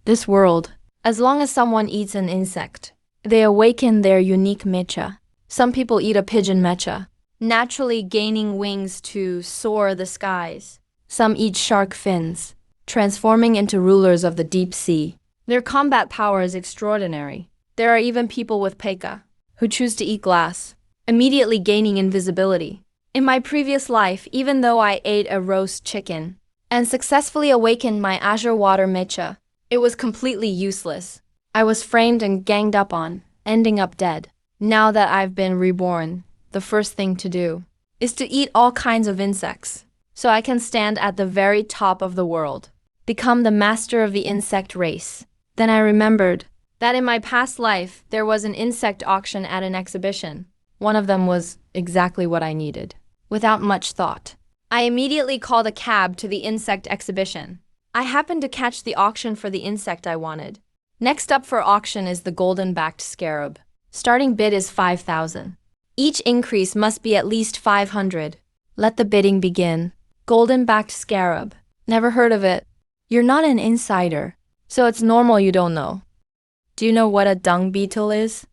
This world, as long as someone eats an insect, they awaken their unique mecha. Some people eat a pigeon mecha, naturally gaining wings to soar the skies. Some eat shark fins, transforming into rulers of the deep sea. Their combat power is extraordinary. There are even people with Mecha who choose to eat glass, immediately gaining invisibility. In my previous life, even though I ate a roast chicken and successfully awakened my azure water mecha, it was completely useless. I was framed and ganged up on, ending up dead. Now that I've been reborn, the first thing to do is to eat all kinds of insects, so I can stand at the very top of the world, become the master of the insect race. Then I remembered that in my past life, there was an insect auction at an exhibition. One of them was exactly what I needed. Without much thought, I immediately called a cab to the insect exhibition. I happened to catch the auction for the insect I wanted. Next up for auction is the golden-backed scarab. Starting bid is 5,000. Each increase must be at least 500. Let the bidding begin. Golden-backed scarab. Never heard of it. You're not an insider, so it's normal you don't know. Do you know what a dung beetle is?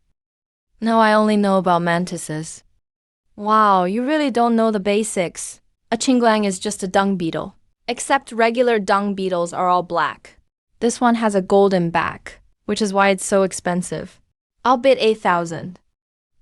No, I only know about mantises. Wow, you really don't know the basics. A chinglang is just a dung beetle, except regular dung beetles are all black. This one has a golden back, which is why it's so expensive. I'll bid 8,000.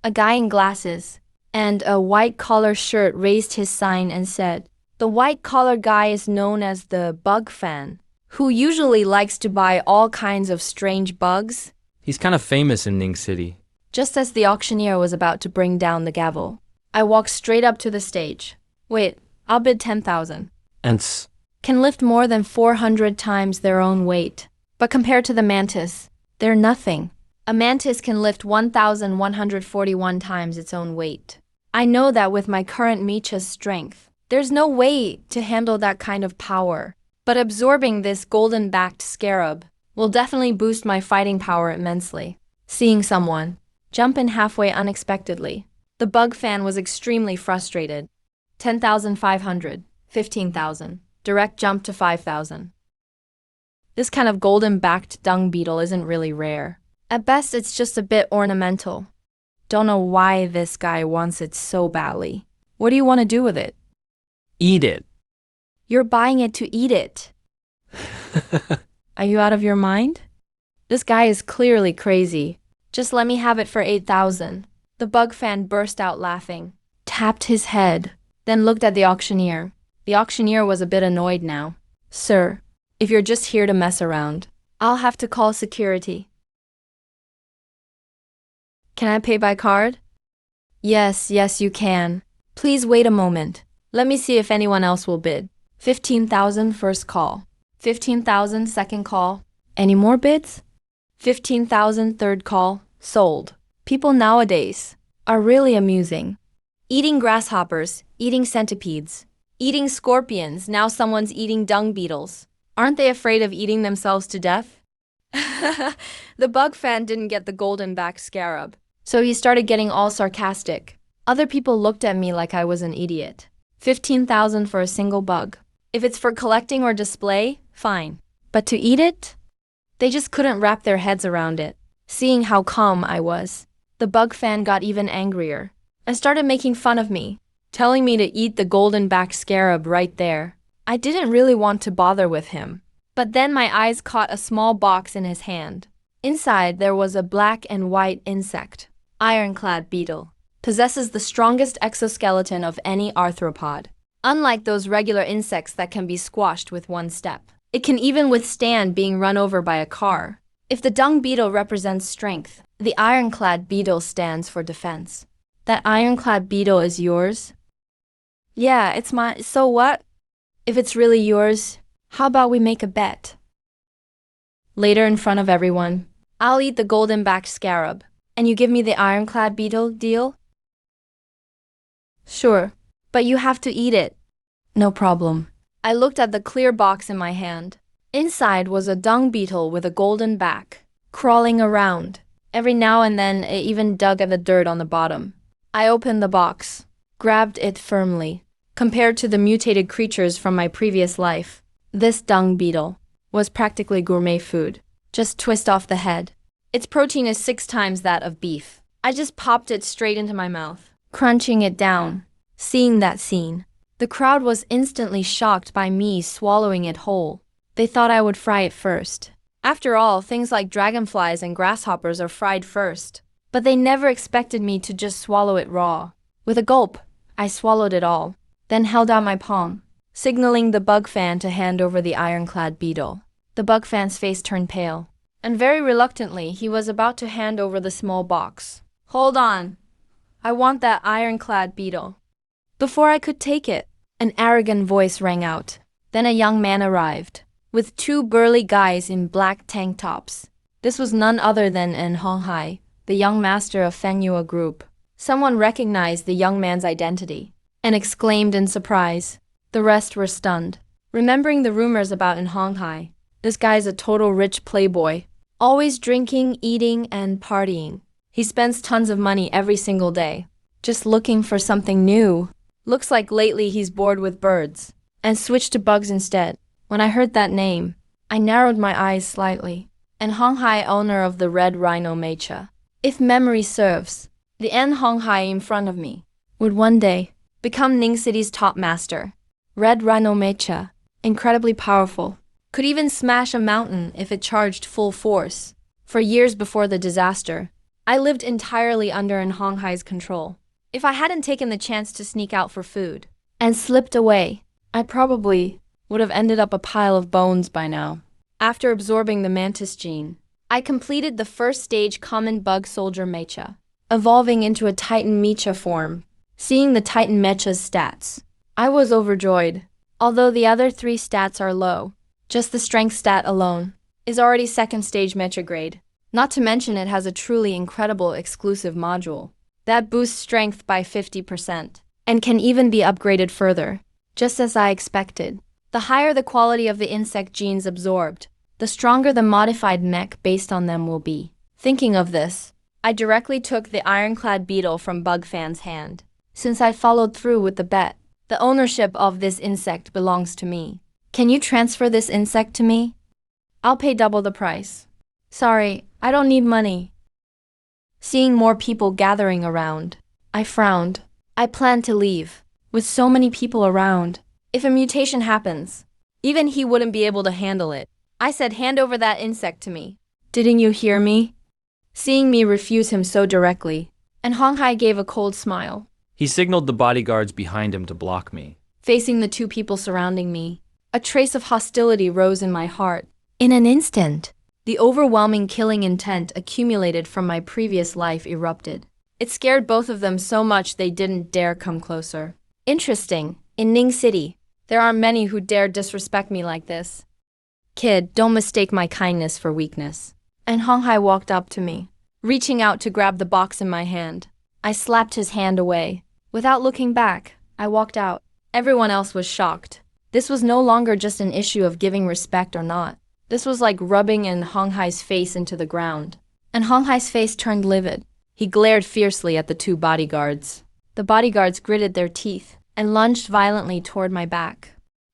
A guy in glasses and a white collar shirt raised his sign and said, "The white collar guy is known as the bug fan, who usually likes to buy all kinds of strange bugs." He's kind of famous in Ning City. Just as the auctioneer was about to bring down the gavel, I walked straight up to the stage. Wait, I'll bid 10,000. Ants. Can lift more than 400 times their own weight. But compared to the mantis, they're nothing. A mantis can lift 1,141 times its own weight. I know that with my current Mecha's strength, there's no way to handle that kind of power. But absorbing this golden-backed scarab will definitely boost my fighting power immensely. Seeing someone jump in halfway unexpectedly, the bug fan was extremely frustrated. 10,500, 15,000, direct jump to 5,000. This kind of golden-backed dung beetle isn't really rare. At best, it's just a bit ornamental. Don't know why this guy wants it so badly. What do you want to do with it? Eat it. You're buying it to eat it. Are you out of your mind? This guy is clearly crazy. Just let me have it for 8,000. The bug fan burst out laughing, tapped his head, then looked at the auctioneer. The auctioneer was a bit annoyed now. "Sir, if you're just here to mess around, I'll have to call security." "Can I pay by card?" Yes, you can. Please wait a moment. Let me see if anyone else will bid. 15,000 first call. 15,000 second call. Any more bids? 15,000 third call. Sold. People nowadays are really amusing. Eating grasshoppers, eating centipedes, eating scorpions, now someone's eating dung beetles. Aren't they afraid of eating themselves to death? The bug fan didn't get the golden-backed scarab, so he started getting all sarcastic. Other people looked at me like I was an idiot. 15,000 for a single bug. If it's for collecting or display, fine. But to eat it? They just couldn't wrap their heads around it. Seeing how calm I was, the bug fan got even angrier and started making fun of me, telling me to eat the golden-backed scarab right there. I didn't really want to bother with him, but then my eyes caught a small box in his hand. Inside there was a black and white insect. Ironclad beetle. Possesses the strongest exoskeleton of any arthropod. Unlike those regular insects that can be squashed with one step, it can even withstand being run over by a car. If the dung beetle represents strength, the ironclad beetle stands for defense. That ironclad beetle is yours? Yeah, it's mine. So what? If it's really yours, how about we make a bet? Later in front of everyone, I'll eat the golden-backed scarab, and you give me the ironclad beetle, deal? Sure, but you have to eat it. No problem. I looked at the clear box in my hand. Inside was a dung beetle with a golden back, crawling around. Every now and then it even dug at the dirt on the bottom. I opened the box, grabbed it firmly. Compared to the mutated creatures from my previous life, this dung beetle was practically gourmet food. Just twist off the head. Its protein is 6 times that of beef. I just popped it straight into my mouth, crunching it down. Seeing that scene, the crowd was instantly shocked by me swallowing it whole. They thought I would fry it first. After all, things like dragonflies and grasshoppers are fried first. But they never expected me to just swallow it raw. With a gulp, I swallowed it all, then held out my palm, signaling the bug fan to hand over the ironclad beetle. The bug fan's face turned pale, and very reluctantly he was about to hand over the small box. Hold on. I want that ironclad beetle. Before I could take it, an arrogant voice rang out. Then a young man arrived, with 2 burly guys in black tank tops. This was none other than En Honghai, the young master of Fengyue Group. Someone recognized the young man's identity and exclaimed in surprise. The rest were stunned, remembering the rumors about En Honghai. This guy's a total rich playboy, always drinking, eating, and partying. He spends tons of money every single day, just looking for something new. Looks like lately he's bored with birds and switched to bugs instead. When I heard that name, I narrowed my eyes slightly. En Honghai, owner of the Red Rhino Mecha. If memory serves, the En Honghai in front of me would one day become Ning City's top master. Red Rhino Mecha, incredibly powerful, could even smash a mountain if it charged full force. For years before the disaster, I lived entirely under En Honghai's control. If I hadn't taken the chance to sneak out for food and slipped away, I probably would have ended up a pile of bones by now. After absorbing the mantis gene, I completed the first stage common bug soldier Mecha, evolving into a Titan Mecha form. Seeing the Titan Mecha's stats, I was overjoyed. Although the other 3 stats are low, just the strength stat alone is already 2nd stage Mecha grade. Not to mention it has a truly incredible exclusive module that boosts strength by 50% and can even be upgraded further, just as I expected. The higher the quality of the insect genes absorbed, the stronger the modified mech based on them will be. Thinking of this, I directly took the ironclad beetle from Bugfan's hand. Since I followed through with the bet, the ownership of this insect belongs to me. Can you transfer this insect to me? I'll pay double the price. Sorry, I don't need money. Seeing more people gathering around, I frowned. I planned to leave. With so many people around, if a mutation happens, even he wouldn't be able to handle it. I said, hand over that insect to me. Didn't you hear me? Seeing me refuse him so directly, En Honghai gave a cold smile. He signaled the bodyguards behind him to block me. Facing the 2 people surrounding me, a trace of hostility rose in my heart. In an instant, the overwhelming killing intent accumulated from my previous life erupted. It scared both of them so much they didn't dare come closer. Interesting, in Ning City, there aren't many who dare disrespect me like this. Kid, don't mistake my kindness for weakness. En Honghai walked up to me, reaching out to grab the box in my hand. I slapped his hand away. Without looking back, I walked out. Everyone else was shocked. This was no longer just an issue of giving respect or not. This was like rubbing En Honghai's face into the ground. En Honghai's face turned livid. He glared fiercely at the 2 bodyguards. The bodyguards gritted their teeth and lunged violently toward my back.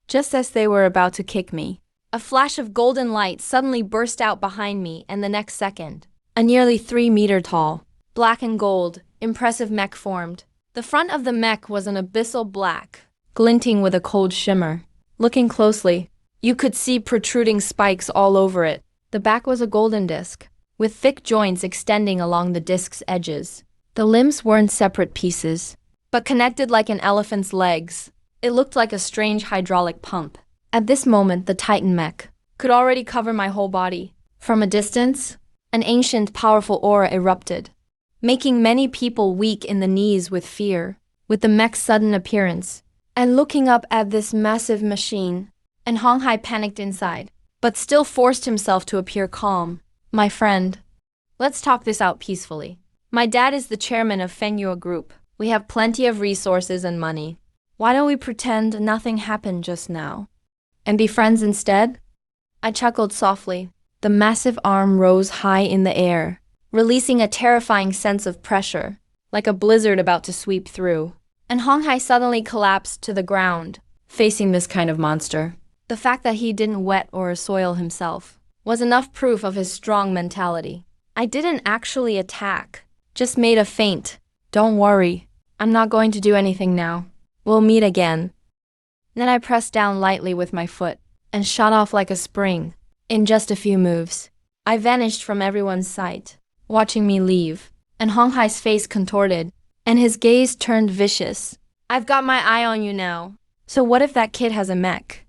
Just as they were about to kick me, a flash of golden light suddenly burst out behind me, and the next second, a nearly 3-meter tall, black and gold, impressive mech formed. The front of the mech was an abyssal black, glinting with a cold shimmer. Looking closely, you could see protruding spikes all over it. The back was a golden disc, with thick joints extending along the disc's edges. The limbs weren't separate pieces, but connected like an elephant's legs. It looked like a strange hydraulic pump. At this moment, the Titan mech could already cover my whole body. From a distance, an ancient, powerful aura erupted, making many people weak in the knees with fear. With the mech's sudden appearance, and looking up at this massive machine, En Honghai panicked inside, but still forced himself to appear calm. My friend, let's talk this out peacefully. My dad is the chairman of Fengyue Group. We have plenty of resources and money. Why don't we pretend nothing happened just now and be friends instead? I chuckled softly. The massive arm rose high in the air, releasing a terrifying sense of pressure, like a blizzard about to sweep through. And Honghai suddenly collapsed to the ground, facing this kind of monster. The fact that he didn't wet or soil himself was enough proof of his strong mentality. I didn't actually attack, just made a feint. Don't worry, I'm not going to do anything now. We'll meet again. Then I pressed down lightly with my foot and shot off like a spring. In just a few moves, I vanished from everyone's sight, watching me leave, and Hong Hai's face contorted, and his gaze turned vicious. I've got my eye on you now. So what if that kid has a mech?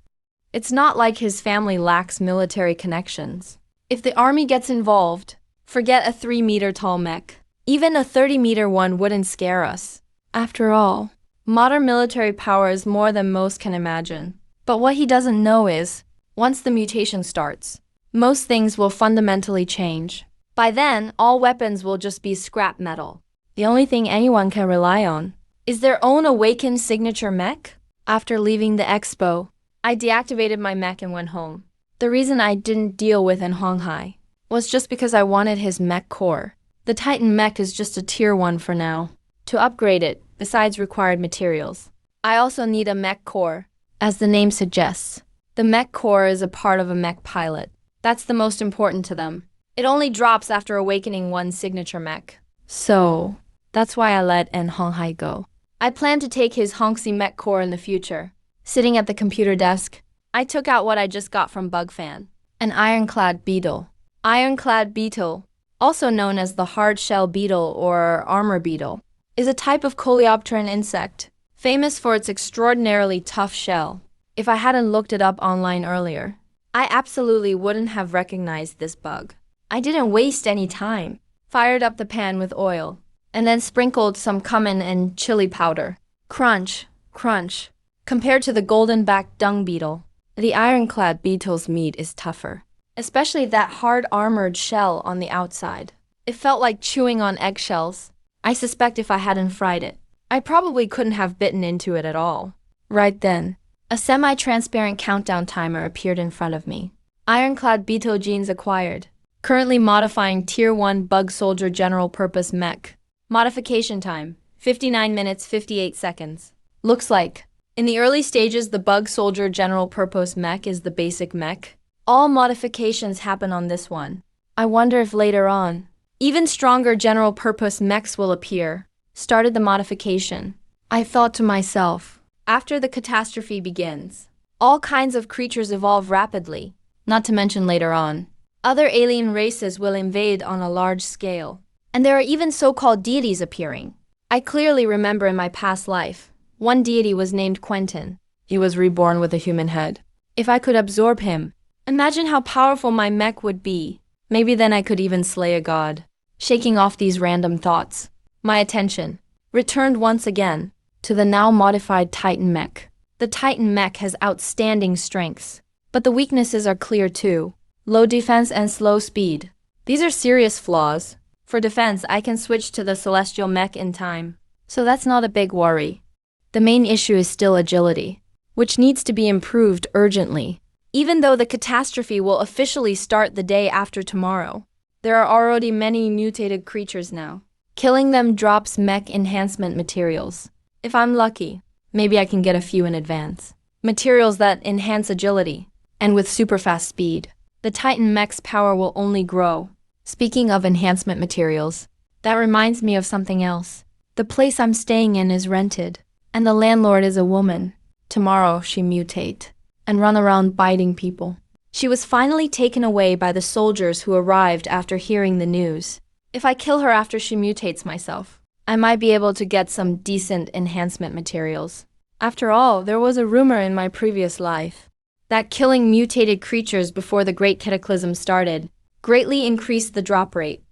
It's not like his family lacks military connections. If the army gets involved, forget a 3-meter tall mech. Even a 30-meter one wouldn't scare us. After all, modern military power is more than most can imagine. But what he doesn't know is, once the mutation starts, most things will fundamentally change. By then, all weapons will just be scrap metal. The only thing anyone can rely on is their own awakened signature mech. After leaving the expo, I deactivated my mech and went home. The reason I didn't deal with Hong Hai was just because I wanted his mech core. The Titan mech is just a tier 1 for now. To upgrade it, besides required materials, I also need a mech core. As the name suggests, the mech core is a part of a mech pilot. That's the most important to them. It only drops after awakening one signature mech. So, that's why I let Hong Hai go. I plan to take his Honxi mech core in the future. Sitting at the computer desk, I took out what I just got from Bugfan, an ironclad beetle. Ironclad beetle, also known as the hard-shell beetle or armor beetle, is a type of coleopteran insect, famous for its extraordinarily tough shell. If I hadn't looked it up online earlier, I absolutely wouldn't have recognized this bug. I didn't waste any time. Fired up the pan with oil, and then sprinkled some cumin and chili powder. Crunch, crunch. Compared to the golden-backed dung beetle, the ironclad beetle's meat is tougher, especially that hard armored shell on the outside. It felt like chewing on eggshells. I suspect if I hadn't fried it, I probably couldn't have bitten into it at all. Right then, a semi-transparent countdown timer appeared in front of me. Ironclad beetle genes acquired. Currently modifying Tier 1 Bug Soldier General Purpose Mech. Modification time, 59 minutes 58 seconds. Looks like, in the early stages, the Bug Soldier General Purpose Mech is the basic mech. All modifications happen on this one. I wonder if later on, even stronger General Purpose mechs will appear. Started the modification. I thought to myself, after the catastrophe begins, all kinds of creatures evolve rapidly, not to mention later on. Other alien races will invade on a large scale, and there are even so-called deities appearing. I clearly remember in my past life, one deity was named Quentin. He was reborn with a human head. If I could absorb him, imagine how powerful my mech would be. Maybe then I could even slay a god. Shaking off these random thoughts, my attention returned once again to the now modified Titan mech. The Titan mech has outstanding strengths, but the weaknesses are clear too. Low defense and slow speed. These are serious flaws. For defense, I can switch to the celestial mech in time, so that's not a big worry. The main issue is still agility, which needs to be improved urgently. Even though the catastrophe will officially start the day after tomorrow, there are already many mutated creatures now. Killing them drops mech enhancement materials. If I'm lucky, maybe I can get a few in advance. Materials that enhance agility, and with super fast speed. The Titan mech's power will only grow. Speaking of enhancement materials, that reminds me of something else. The place I'm staying in is rented, and the landlord is a woman. Tomorrow she mutate and run around biting people. She was finally taken away by the soldiers who arrived after hearing the news. If I kill her after she mutates myself, I might be able to get some decent enhancement materials. After all, there was a rumor in my previous life that killing mutated creatures before the Great Cataclysm started greatly increased the drop rate.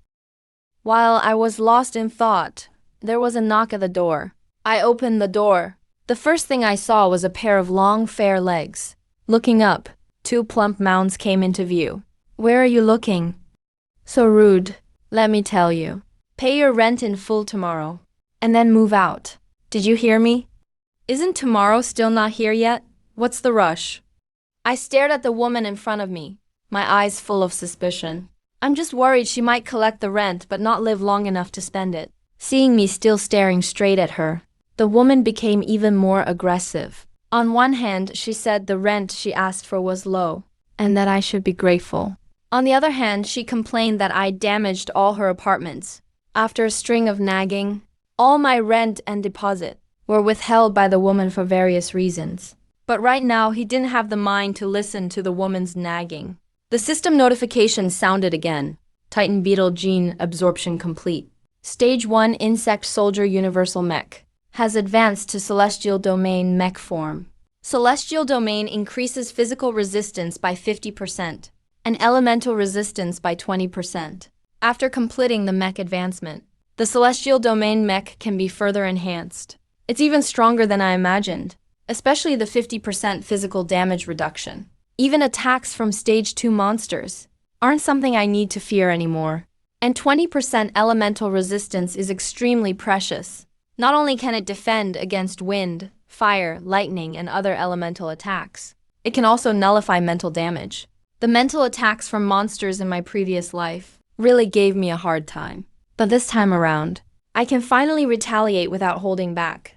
While I was lost in thought, there was a knock at the door. I opened the door. The first thing I saw was a pair of long, fair legs. Looking up, 2 plump mounds came into view. Where are you looking? So rude. Let me tell you. Pay your rent in full tomorrow, and then move out. Did you hear me? Isn't tomorrow still not here yet? What's the rush? I stared at the woman in front of me, my eyes full of suspicion. I'm just worried she might collect the rent but not live long enough to spend it. Seeing me still staring straight at her, the woman became even more aggressive. On one hand, she said the rent she asked for was low, and that I should be grateful. On the other hand, she complained that I damaged all her apartments. After a string of nagging, all my rent and deposit were withheld by the woman for various reasons. But right now, he didn't have the mind to listen to the woman's nagging. The system notification sounded again. Titan Beetle gene absorption complete. Stage 1 Insect Soldier Universal Mech has advanced to Celestial Domain Mech form. Celestial Domain increases physical resistance by 50% and elemental resistance by 20%. After completing the mech advancement, the Celestial Domain Mech can be further enhanced. It's even stronger than I imagined, especially the 50% physical damage reduction. Even attacks from Stage 2 monsters aren't something I need to fear anymore. And 20% elemental resistance is extremely precious. Not only can it defend against wind, fire, lightning, and other elemental attacks, it can also nullify mental damage. The mental attacks from monsters in my previous life really gave me a hard time. But this time around, I can finally retaliate without holding back.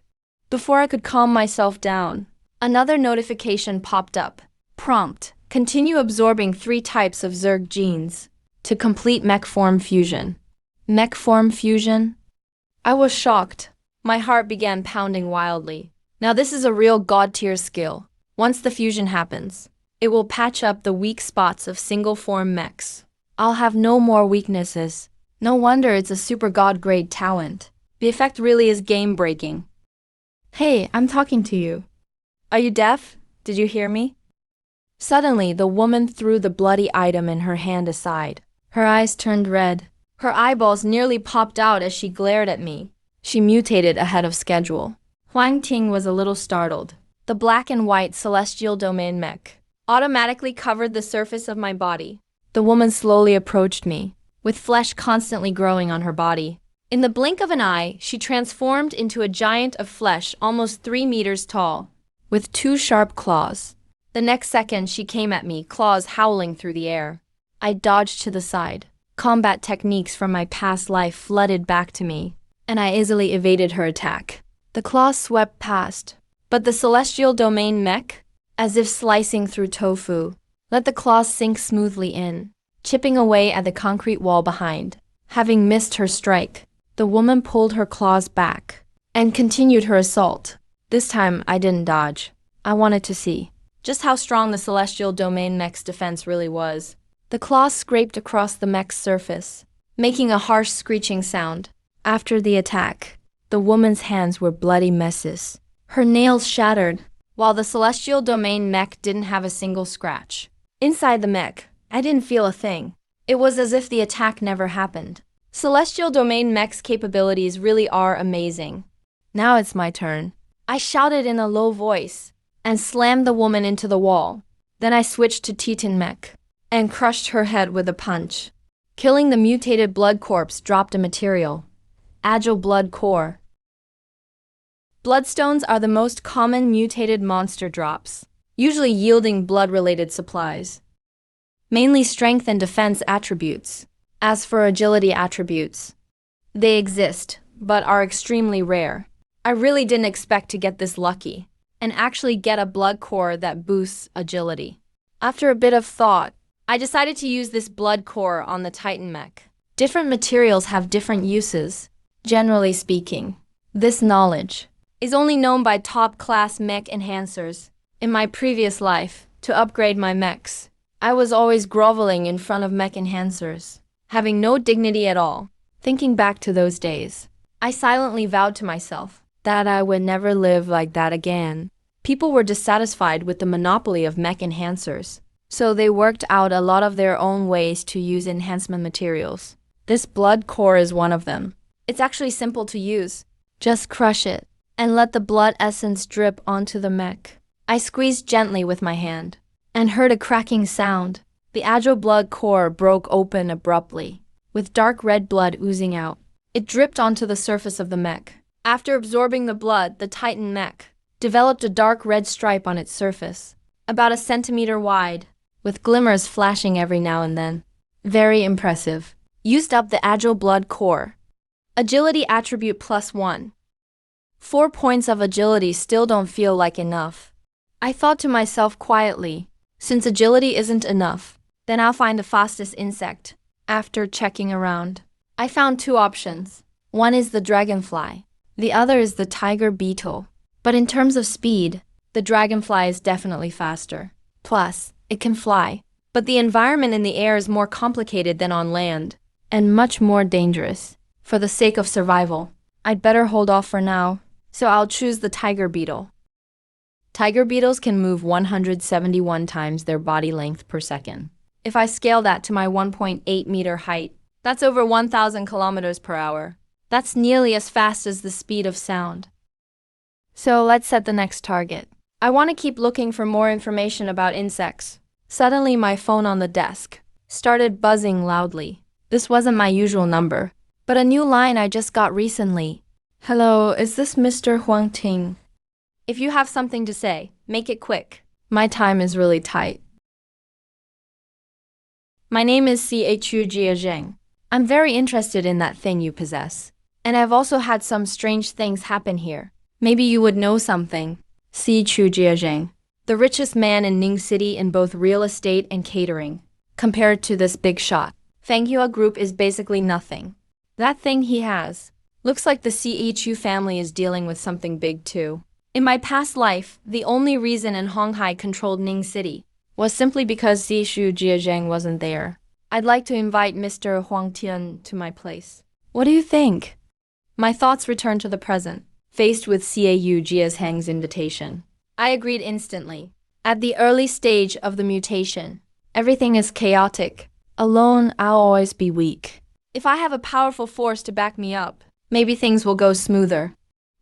Before I could calm myself down, another notification popped up. Prompt: continue absorbing 3 types of Zerg genes to complete mech form fusion. Mech form fusion? I was shocked. My heart began pounding wildly. Now this is a real god-tier skill. Once the fusion happens, it will patch up the weak spots of single-form mechs. I'll have no more weaknesses. No wonder it's a super god-grade talent. The effect really is game-breaking. Hey, I'm talking to you. Are you deaf? Did you hear me? Suddenly, the woman threw the bloody item in her hand aside. Her eyes turned red. Her eyeballs nearly popped out as she glared at me. She mutated ahead of schedule. Huang Ting was a little startled. The black and white Celestial Domain Mech automatically covered the surface of my body. The woman slowly approached me, with flesh constantly growing on her body. In the blink of an eye, she transformed into a giant of flesh almost 3 meters tall, with 2 sharp claws. The next second, she came at me, claws howling through the air. I dodged to the side. Combat techniques from my past life flooded back to me, and I easily evaded her attack. The claws swept past, but the Celestial Domain Mech, as if slicing through tofu, let the claws sink smoothly in, chipping away at the concrete wall behind. Having missed her strike, the woman pulled her claws back and continued her assault. This time, I didn't dodge. I wanted to see just how strong the Celestial Domain Mech's defense really was. The claws scraped across the mech's surface, making a harsh screeching sound. After the attack, the woman's hands were bloody messes. Her nails shattered, while the Celestial Domain Mech didn't have a single scratch. Inside the mech, I didn't feel a thing. It was as if the attack never happened. Celestial Domain Mech's capabilities really are amazing. Now it's my turn. I shouted in a low voice and slammed the woman into the wall. Then I switched to Titan Mech and crushed her head with a punch. Killing the mutated blood corpse dropped a material. Agile Blood Core. Bloodstones are the most common mutated monster drops, usually yielding blood-related supplies. Mainly strength and defense attributes. As for agility attributes, they exist, but are extremely rare. I really didn't expect to get this lucky and actually get a blood core that boosts agility. After a bit of thought, I decided to use this blood core on the Titan Mech. Different materials have different uses. Generally speaking, this knowledge is only known by top-class mech enhancers. In my previous life, to upgrade my mechs, I was always groveling in front of mech enhancers, having no dignity at all. Thinking back to those days, I silently vowed to myself that I would never live like that again. People were dissatisfied with the monopoly of mech enhancers, so they worked out a lot of their own ways to use enhancement materials. This blood core is one of them. It's actually simple to use. Just crush it and let the blood essence drip onto the mech. I squeezed gently with my hand and heard a cracking sound. The Agile Blood Core broke open abruptly, with dark red blood oozing out. It dripped onto the surface of the mech. After absorbing the blood, the Titan Mech developed a dark red stripe on its surface, about a centimeter wide, with glimmers flashing every now and then. Very impressive. Used up the Agile Blood Core. Agility attribute +1. 4 points of agility still don't feel like enough. I thought to myself quietly, since agility isn't enough, Then I'll find the fastest insect. After checking around, I found two options. One is the dragonfly. The other is the tiger beetle. But in terms of speed, the dragonfly is definitely faster. Plus, it can fly. But the environment in the air is more complicated than on land, and much more dangerous. For the sake of survival, I'd better hold off for now, so I'll choose the tiger beetle. Tiger beetles can move 171 times their body length per second. If I scale that to my 1.8-meter height, that's over 1,000 kilometers per hour. That's nearly as fast as the speed of sound. So let's set the next target. I want to keep looking for more information about insects. Suddenly my phone on the desk started buzzing loudly. This wasn't my usual number, but a new line I just got recently. Hello, is this Mr. Huang Ting? If you have something to say, make it quick. My time is really tight. My name is Chu Jiazheng. I'm very interested in that thing you possess. And I've also had some strange things happen here. Maybe you would know something. Chu Jiazheng, the richest man in Ning City in both real estate and catering. Compared to this big shot, Feng Hua Group is basically nothing. That thing he has. Looks like the Chu family is dealing with something big too. In my past life, the only reason in Honghai controlled Ning City was simply because Chu Jiazheng wasn't there. I'd like to invite Mr. Huang Tian to my place. What do you think? My thoughts returned to the present, faced with Chu Jiazheng's invitation. I agreed instantly. At the early stage of the mutation, everything is chaotic. Alone, I'll always be weak. If I have a powerful force to back me up, maybe things will go smoother.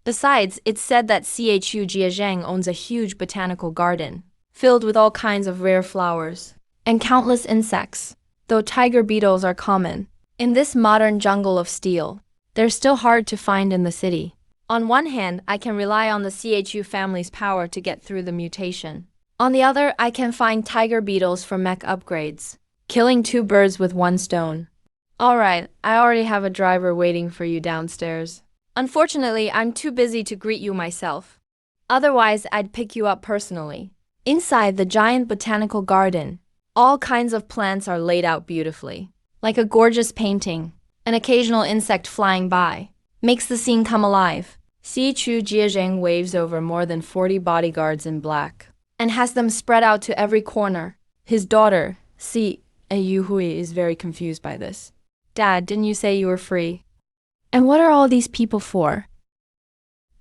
Besides, it's said that Chu Jiazheng owns a huge botanical garden, filled with all kinds of rare flowers, and countless insects. Though tiger beetles are common, in this modern jungle of steel, they're still hard to find in the city. On one hand, I can rely on the Chu family's power to get through the mutation. On the other, I can find tiger beetles for mech upgrades, killing two birds with one stone. Alright, I already have a driver waiting for you downstairs. Unfortunately, I'm too busy to greet you myself. Otherwise, I'd pick you up personally. Inside the giant botanical garden, all kinds of plants are laid out beautifully, like a gorgeous painting. An occasional insect flying by makes the scene come alive. Chu Jiazheng waves over more than 40 bodyguards in black and has them spread out to every corner. His daughter, Yu Hui, is very confused by this. Dad, didn't you say you were free? And what are all these people for?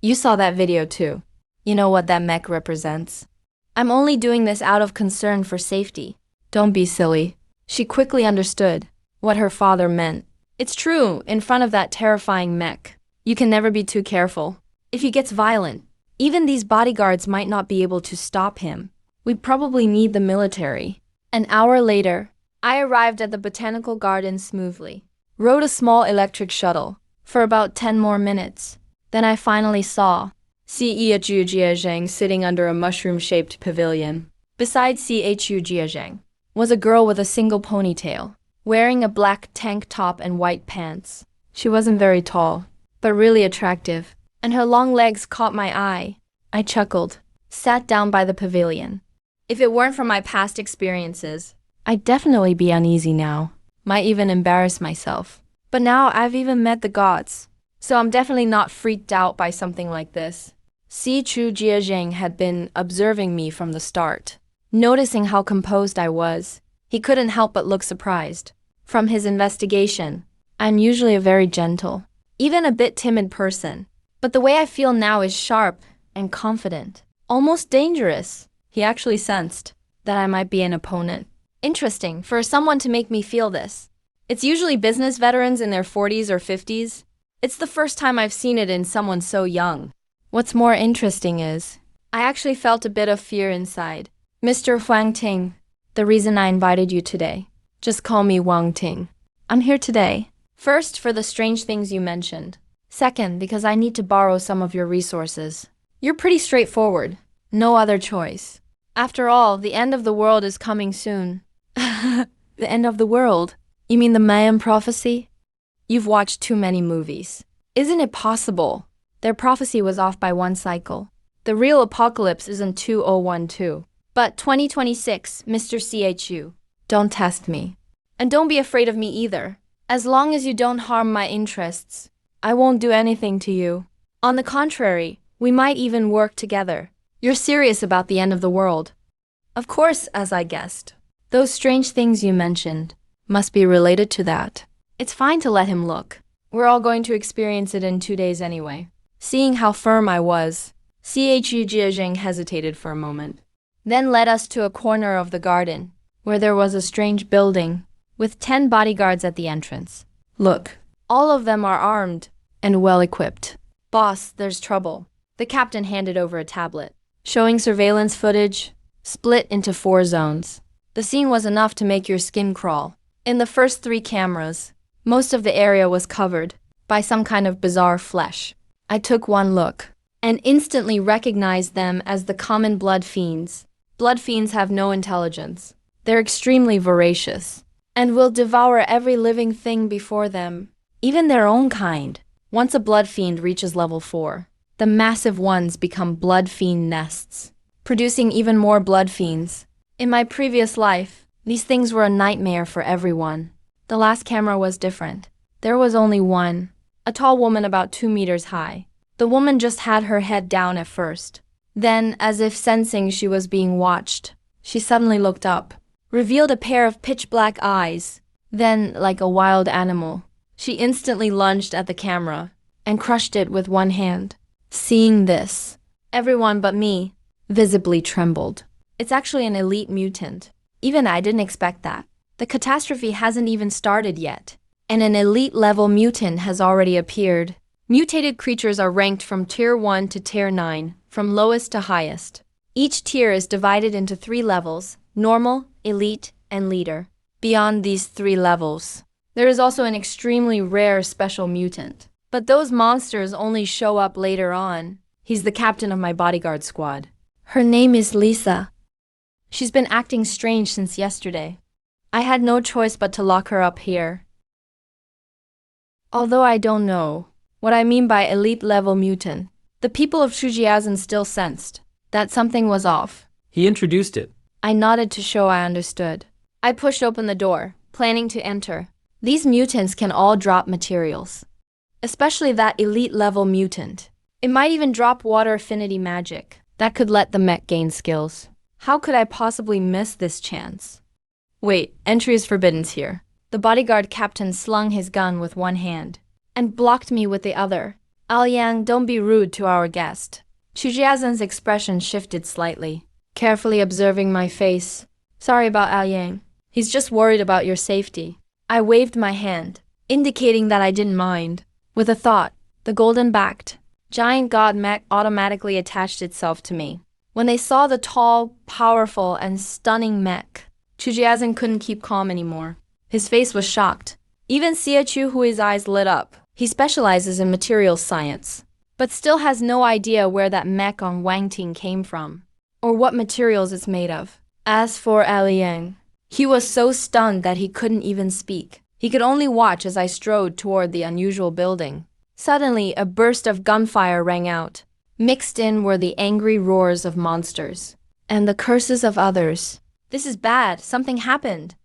You saw that video too. You know what that mech represents. I'm only doing this out of concern for safety. Don't be silly. She quickly understood what her father meant. It's true, in front of that terrifying mech, you can never be too careful. If he gets violent, even these bodyguards might not be able to stop him. We'd probably need the military. An hour later, I arrived at the botanical garden smoothly, rode a small electric shuttle for about 10 more minutes. Then I finally saw Chu Jiazheng sitting under a mushroom-shaped pavilion. Beside Chu Jiazheng was a girl with a single ponytail, wearing a black tank top and white pants. She wasn't very tall, but really attractive, and her long legs caught my eye. I chuckled, sat down by the pavilion. If it weren't for my past experiences, I'd definitely be uneasy now, might even embarrass myself. But now I've even met the gods, so I'm definitely not freaked out by something like this. Chu Jiazheng had been observing me from the start. Noticing how composed I was, he couldn't help but look surprised. From his investigation, I'm usually a very gentle, even a bit timid person. But the way I feel now is sharp and confident, almost dangerous. He actually sensed that I might be an opponent. Interesting for someone to make me feel this. It's usually business veterans in their 40s or 50s. It's the first time I've seen it in someone so young. What's more interesting is, I actually felt a bit of fear inside. Mr. Huang Ting, the reason I invited you today. Just call me Wang Ting. I'm here today. First, for the strange things you mentioned. Second, because I need to borrow some of your resources. You're pretty straightforward. No other choice. After all, the end of the world is coming soon. The end of the world? You mean the Mayan prophecy? You've watched too many movies. Isn't it possible? Their prophecy was off by one cycle. The real apocalypse isn't 2012. But 2026, Mr. CHU. Don't test me. And don't be afraid of me either. As long as you don't harm my interests, I won't do anything to you. On the contrary, we might even work together. You're serious about the end of the world. Of course, as I guessed. Those strange things you mentioned must be related to that. It's fine to let him look. We're all going to experience it in 2 days anyway. Seeing how firm I was, Chu Jiajing hesitated for a moment, then led us to a corner of the garden, where there was a strange building, with 10 bodyguards at the entrance. Look, all of them are armed and well-equipped. Boss, there's trouble. The captain handed over a tablet, showing surveillance footage, split into 4 zones. The scene was enough to make your skin crawl. In the first 3 cameras, most of the area was covered by some kind of bizarre flesh. I took one look and instantly recognized them as the common blood fiends. Blood fiends have no intelligence. They're extremely voracious and will devour every living thing before them, even their own kind. Once a blood fiend reaches level 4, the massive ones become blood fiend nests, producing even more blood fiends. In my previous life, these things were a nightmare for everyone. The last camera was different. There was only one, a tall woman about 2 meters high. The woman just had her head down at first. Then, as if sensing she was being watched, she suddenly looked up, revealed a pair of pitch-black eyes. Then, like a wild animal, she instantly lunged at the camera and crushed it with one hand. Seeing this, everyone but me visibly trembled. It's actually an elite mutant. Even I didn't expect that. The catastrophe hasn't even started yet, and an elite-level mutant has already appeared. Mutated creatures are ranked from Tier 1 to Tier 9, from lowest to highest. Each tier is divided into 3 levels: normal, elite, and leader. Beyond these 3 levels, there is also an extremely rare special mutant. But those monsters only show up later on. He's the captain of my bodyguard squad. Her name is Lisa. She's been acting strange since yesterday. I had no choice but to lock her up here. Although I don't know what I mean by elite-level mutant, the people of Shujiazan still sensed that something was off. He introduced it. I nodded to show I understood. I pushed open the door, planning to enter. These mutants can all drop materials, especially that elite-level mutant. It might even drop water affinity magic. That could let the mech gain skills. How could I possibly miss this chance? Wait, entry is forbidden here. The bodyguard captain slung his gun with one hand and blocked me with the other. Yang, don't be rude to our guest. Chujiazan's expression shifted slightly, carefully observing my face. Sorry about Yang. He's just worried about your safety. I waved my hand, indicating that I didn't mind. With a thought, the golden-backed giant god mech automatically attached itself to me. When they saw the tall, powerful, and stunning mech, Chujiazan couldn't keep calm anymore. His face was shocked. Even Chu, who his eyes lit up. He specializes in materials science, but still has no idea where that mech on Wangting came from, or what materials it's made of. As for Yang, he was so stunned that he couldn't even speak. He could only watch as I strode toward the unusual building. Suddenly, a burst of gunfire rang out. Mixed in were the angry roars of monsters and the curses of others. This is bad. Something happened.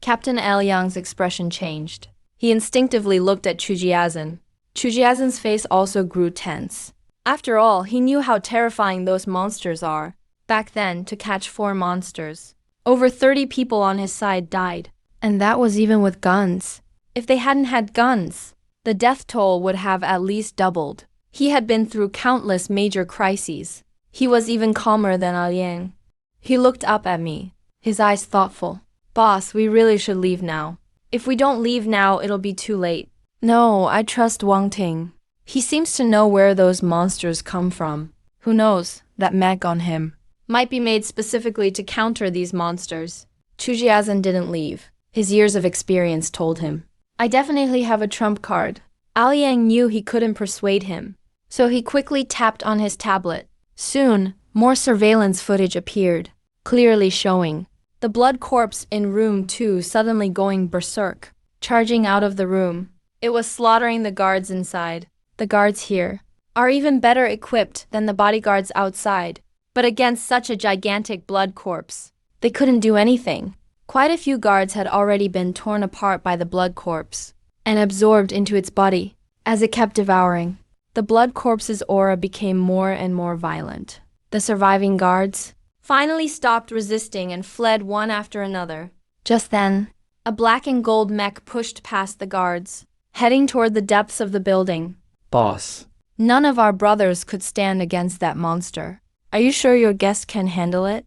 Captain Yang's expression changed. He instinctively looked at Chujiazan. Chujiazan's face also grew tense. After all, he knew how terrifying those monsters are. Back then, to catch 4 monsters, over 30 people on his side died. And that was even with guns. If they hadn't had guns, the death toll would have at least doubled. He had been through countless major crises. He was even calmer than Yang. He looked up at me, his eyes thoughtful. Boss, we really should leave now. If we don't leave now, it'll be too late. No, I trust Wang Ting. He seems to know where those monsters come from. Who knows, that mech on him might be made specifically to counter these monsters. Chujiazan didn't leave. His years of experience told him. I definitely have a trump card. Yang knew he couldn't persuade him, so he quickly tapped on his tablet. Soon, more surveillance footage appeared, clearly showing the blood corpse in room 2 suddenly going berserk, charging out of the room. It was slaughtering the guards inside. The guards here are even better equipped than the bodyguards outside, but against such a gigantic blood corpse, they couldn't do anything. Quite a few guards had already been torn apart by the blood corpse and absorbed into its body as it kept devouring. The blood corpse's aura became more and more violent. The surviving guards finally stopped resisting and fled one after another. Just then, a black and gold mech pushed past the guards, heading toward the depths of the building. Boss. None of our brothers could stand against that monster. Are you sure your guest can handle it?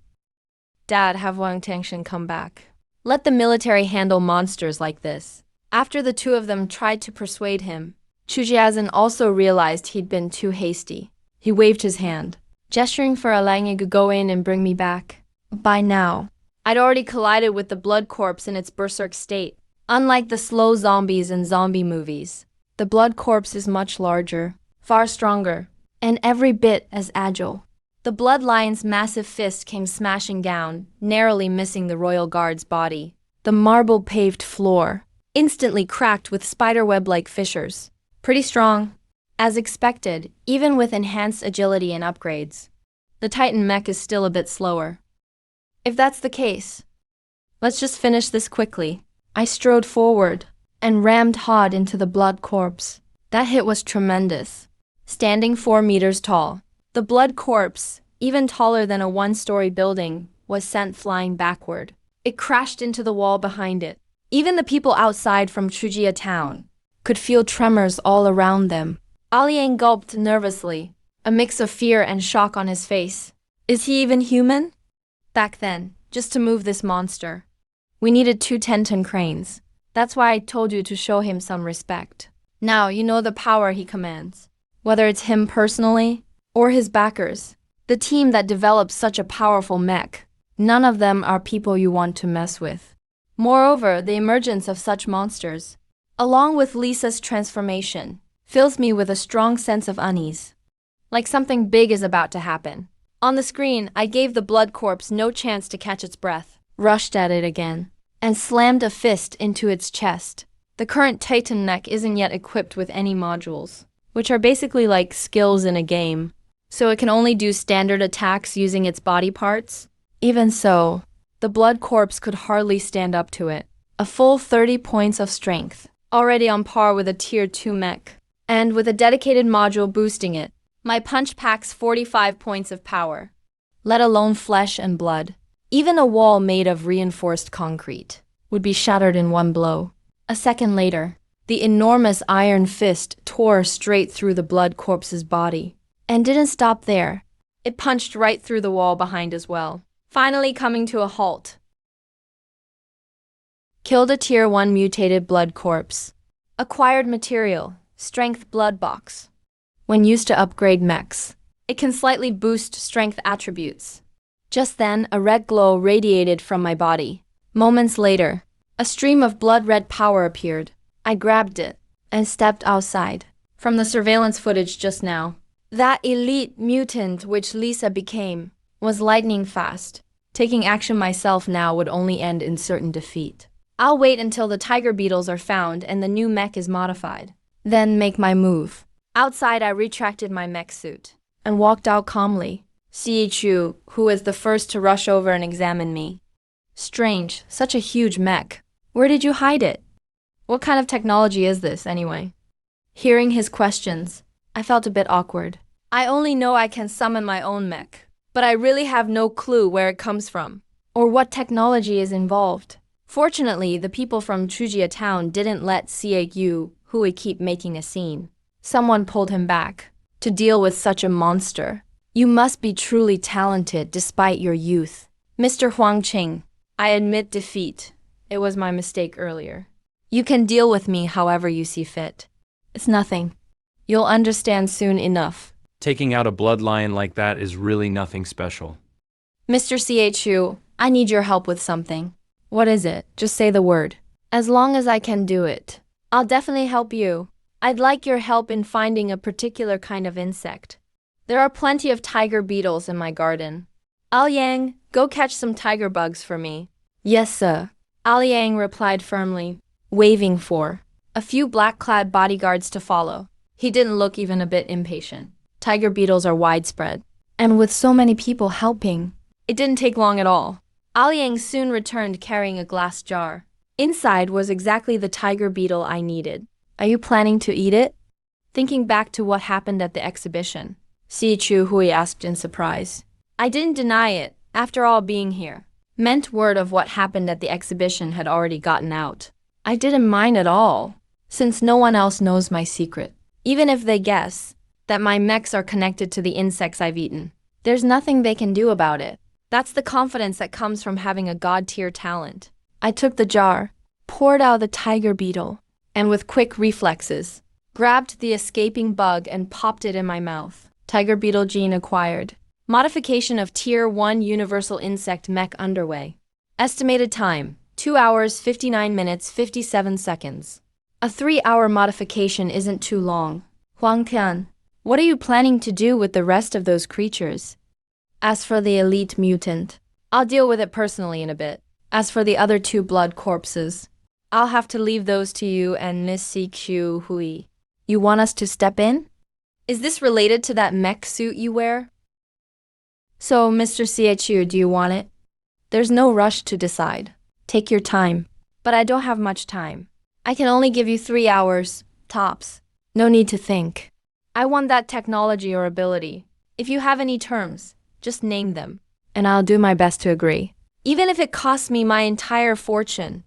Dad, have Wang Tingshan come back. Let the military handle monsters like this. After the two of them tried to persuade him, Chu Jiazhen also realized he'd been too hasty. He waved his hand, gesturing for Alange to go in and bring me back. By now, I'd already collided with the blood corpse in its berserk state. Unlike the slow zombies in zombie movies, the blood corpse is much larger, far stronger, and every bit as agile. The blood lion's massive fist came smashing down, narrowly missing the royal guard's body. The marble-paved floor instantly cracked with spiderweb-like fissures. Pretty strong. As expected, even with enhanced agility and upgrades. The Titan mech is still a bit slower. If that's the case, let's just finish this quickly. I strode forward and rammed hard into the blood corpse. That hit was tremendous. Standing 4 meters tall, the blood corpse, even taller than a 1-story building, was sent flying backward. It crashed into the wall behind it. Even the people outside from Chujia town could feel tremors all around them. Aliang gulped nervously, a mix of fear and shock on his face. Is he even human? Back then, just to move this monster, we needed 2 10-ton cranes. That's why I told you to show him some respect. Now you know the power he commands. Whether it's him personally, or his backers, the team that develops such a powerful mech, none of them are people you want to mess with. Moreover, the emergence of such monsters, along with Lisa's transformation, fills me with a strong sense of unease. Like something big is about to happen. On the screen, I gave the blood corpse no chance to catch its breath, rushed at it again, and slammed a fist into its chest. The current Titan mech isn't yet equipped with any modules, which are basically like skills in a game, so it can only do standard attacks using its body parts. Even so, the blood corpse could hardly stand up to it. A full 30 points of strength, already on par with a tier 2 mech, and with a dedicated module boosting it. My punch packs 45 points of power, let alone flesh and blood. Even a wall made of reinforced concrete would be shattered in one blow. A second later, the enormous iron fist tore straight through the blood corpse's body. And didn't stop there. It punched right through the wall behind as well, finally coming to a halt. Killed a tier 1 mutated blood corpse. Acquired material, strength blood box. When used to upgrade mechs, it can slightly boost strength attributes. Just then, a red glow radiated from my body. Moments later, a stream of blood-red power appeared. I grabbed it and stepped outside. From the surveillance footage just now, that elite mutant which Lisa became was lightning fast. Taking action myself now would only end in certain defeat. I'll wait until the tiger beetles are found and the new mech is modified. Then make my move. Outside, I retracted my mech suit and walked out calmly. Chu, who was the first to rush over and examine me. Strange, such a huge mech. Where did you hide it? What kind of technology is this, anyway? Hearing his questions, I felt a bit awkward. I only know I can summon my own mech, but I really have no clue where it comes from, or what technology is involved. Fortunately, the people from Chujia town didn't let CAU, who would keep making a scene. Someone pulled him back. To deal with such a monster, you must be truly talented despite your youth. Mr. Huang Qing, I admit defeat. It was my mistake earlier. You can deal with me however you see fit. It's nothing. You'll understand soon enough. Taking out a blood lion like that is really nothing special. Mr. CHU, I need your help with something. What is it? Just say the word. As long as I can do it, I'll definitely help you. I'd like your help in finding a particular kind of insect. There are plenty of tiger beetles in my garden. Aliang, go catch some tiger bugs for me. Yes, sir. Aliang replied firmly, waving for a few black-clad bodyguards to follow. He didn't look even a bit impatient. Tiger beetles are widespread, and with so many people helping, it didn't take long at all. Aliang soon returned carrying a glass jar. Inside was exactly the tiger beetle I needed. Are you planning to eat it? Thinking back to what happened at the exhibition, Si Chu Hui asked in surprise. I didn't deny it, after all being here meant word of what happened at the exhibition had already gotten out. I didn't mind at all, since no one else knows my secret. Even if they guess that my mechs are connected to the insects I've eaten, there's nothing they can do about it. That's the confidence that comes from having a god-tier talent. I took the jar, poured out the tiger beetle, and with quick reflexes, grabbed the escaping bug and popped it in my mouth. Tiger beetle gene acquired. Modification of Tier 1 Universal Insect Mech underway. Estimated time, 2 hours, 59 minutes, 57 seconds. A 3-hour modification isn't too long. Huang Qian, what are you planning to do with the rest of those creatures? As for the elite mutant, I'll deal with it personally in a bit. As for the other 2 blood corpses, I'll have to leave those to you and Miss Si Q Hui. You want us to step in? Is this related to that mech suit you wear? So, Mr. CHU, do you want it? There's no rush to decide. Take your time. But I don't have much time. I can only give you 3 hours, tops. No need to think. I want that technology or ability. If you have any terms, just name them, and I'll do my best to agree. Even if it costs me my entire fortune.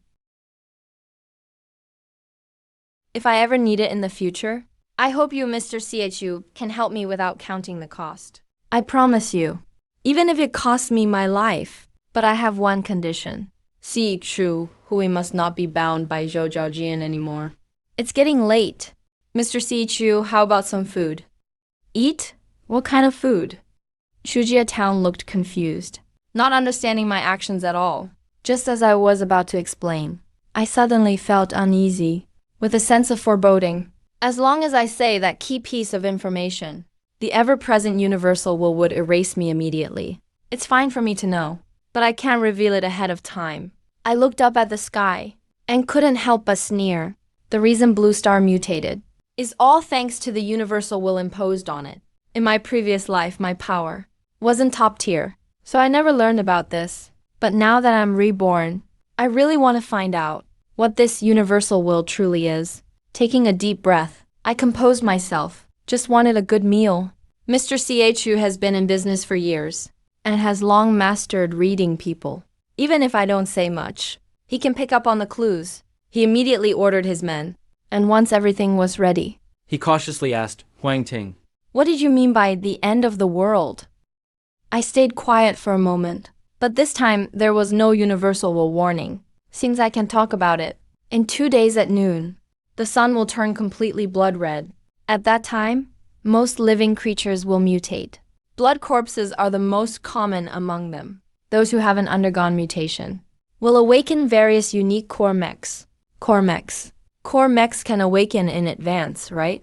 If I ever need it in the future, I hope you, Mr. CHU, can help me without counting the cost. I promise you. Even if it costs me my life. But I have one condition. Si Chu Hui must not be bound by Zhou Jiaojian anymore. It's getting late. Mr. Si Chu, how about some food? Eat? What kind of food? Shujia Town looked confused, not understanding my actions at all. Just as I was about to explain, I suddenly felt uneasy, with a sense of foreboding. As long as I say that key piece of information, the ever-present universal would erase me immediately. It's fine for me to know, but I can't reveal it ahead of time. I looked up at the sky and couldn't help but sneer. The reason Blue Star mutated is all thanks to the universal will imposed on it. In my previous life, my power wasn't top tier, so I never learned about this. But now that I'm reborn, I really want to find out what this universal will truly is. Taking a deep breath, I composed myself. Just wanted a good meal. Mr. CHU has been in business for years and has long mastered reading people. Even if I don't say much, he can pick up on the clues. He immediately ordered his men, and once everything was ready, He cautiously asked Huang Ting. what did you mean by the end of the world? I stayed quiet for a moment, but this time there was no universal warning. Seems I can talk about it. In 2 days at noon, the sun will turn completely blood red. At that time, most living creatures will mutate. Blood corpses are the most common among them. Those who haven't undergone mutation will awaken various unique core mechs. Core mechs. Core mechs can awaken in advance, right?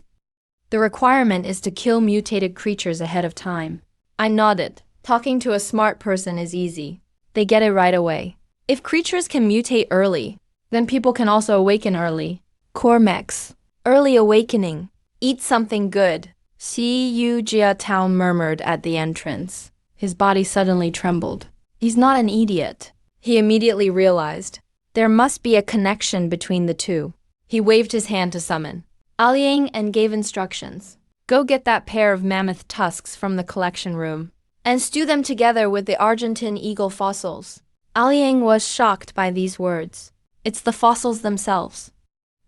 The requirement is to kill mutated creatures ahead of time. I nodded. Talking to a smart person is easy. They get it right away. If creatures can mutate early, then people can also awaken early. Core mechs. Early awakening. Eat something good. Si Yu Jia Town murmured at the entrance. His body suddenly trembled. He's not an idiot. He immediately realized there must be a connection between the two. He waved his hand to summon Aliang and gave instructions. Go get that pair of mammoth tusks from the collection room and stew them together with the Argentine eagle fossils. Aliang was shocked by these words. It's the fossils themselves.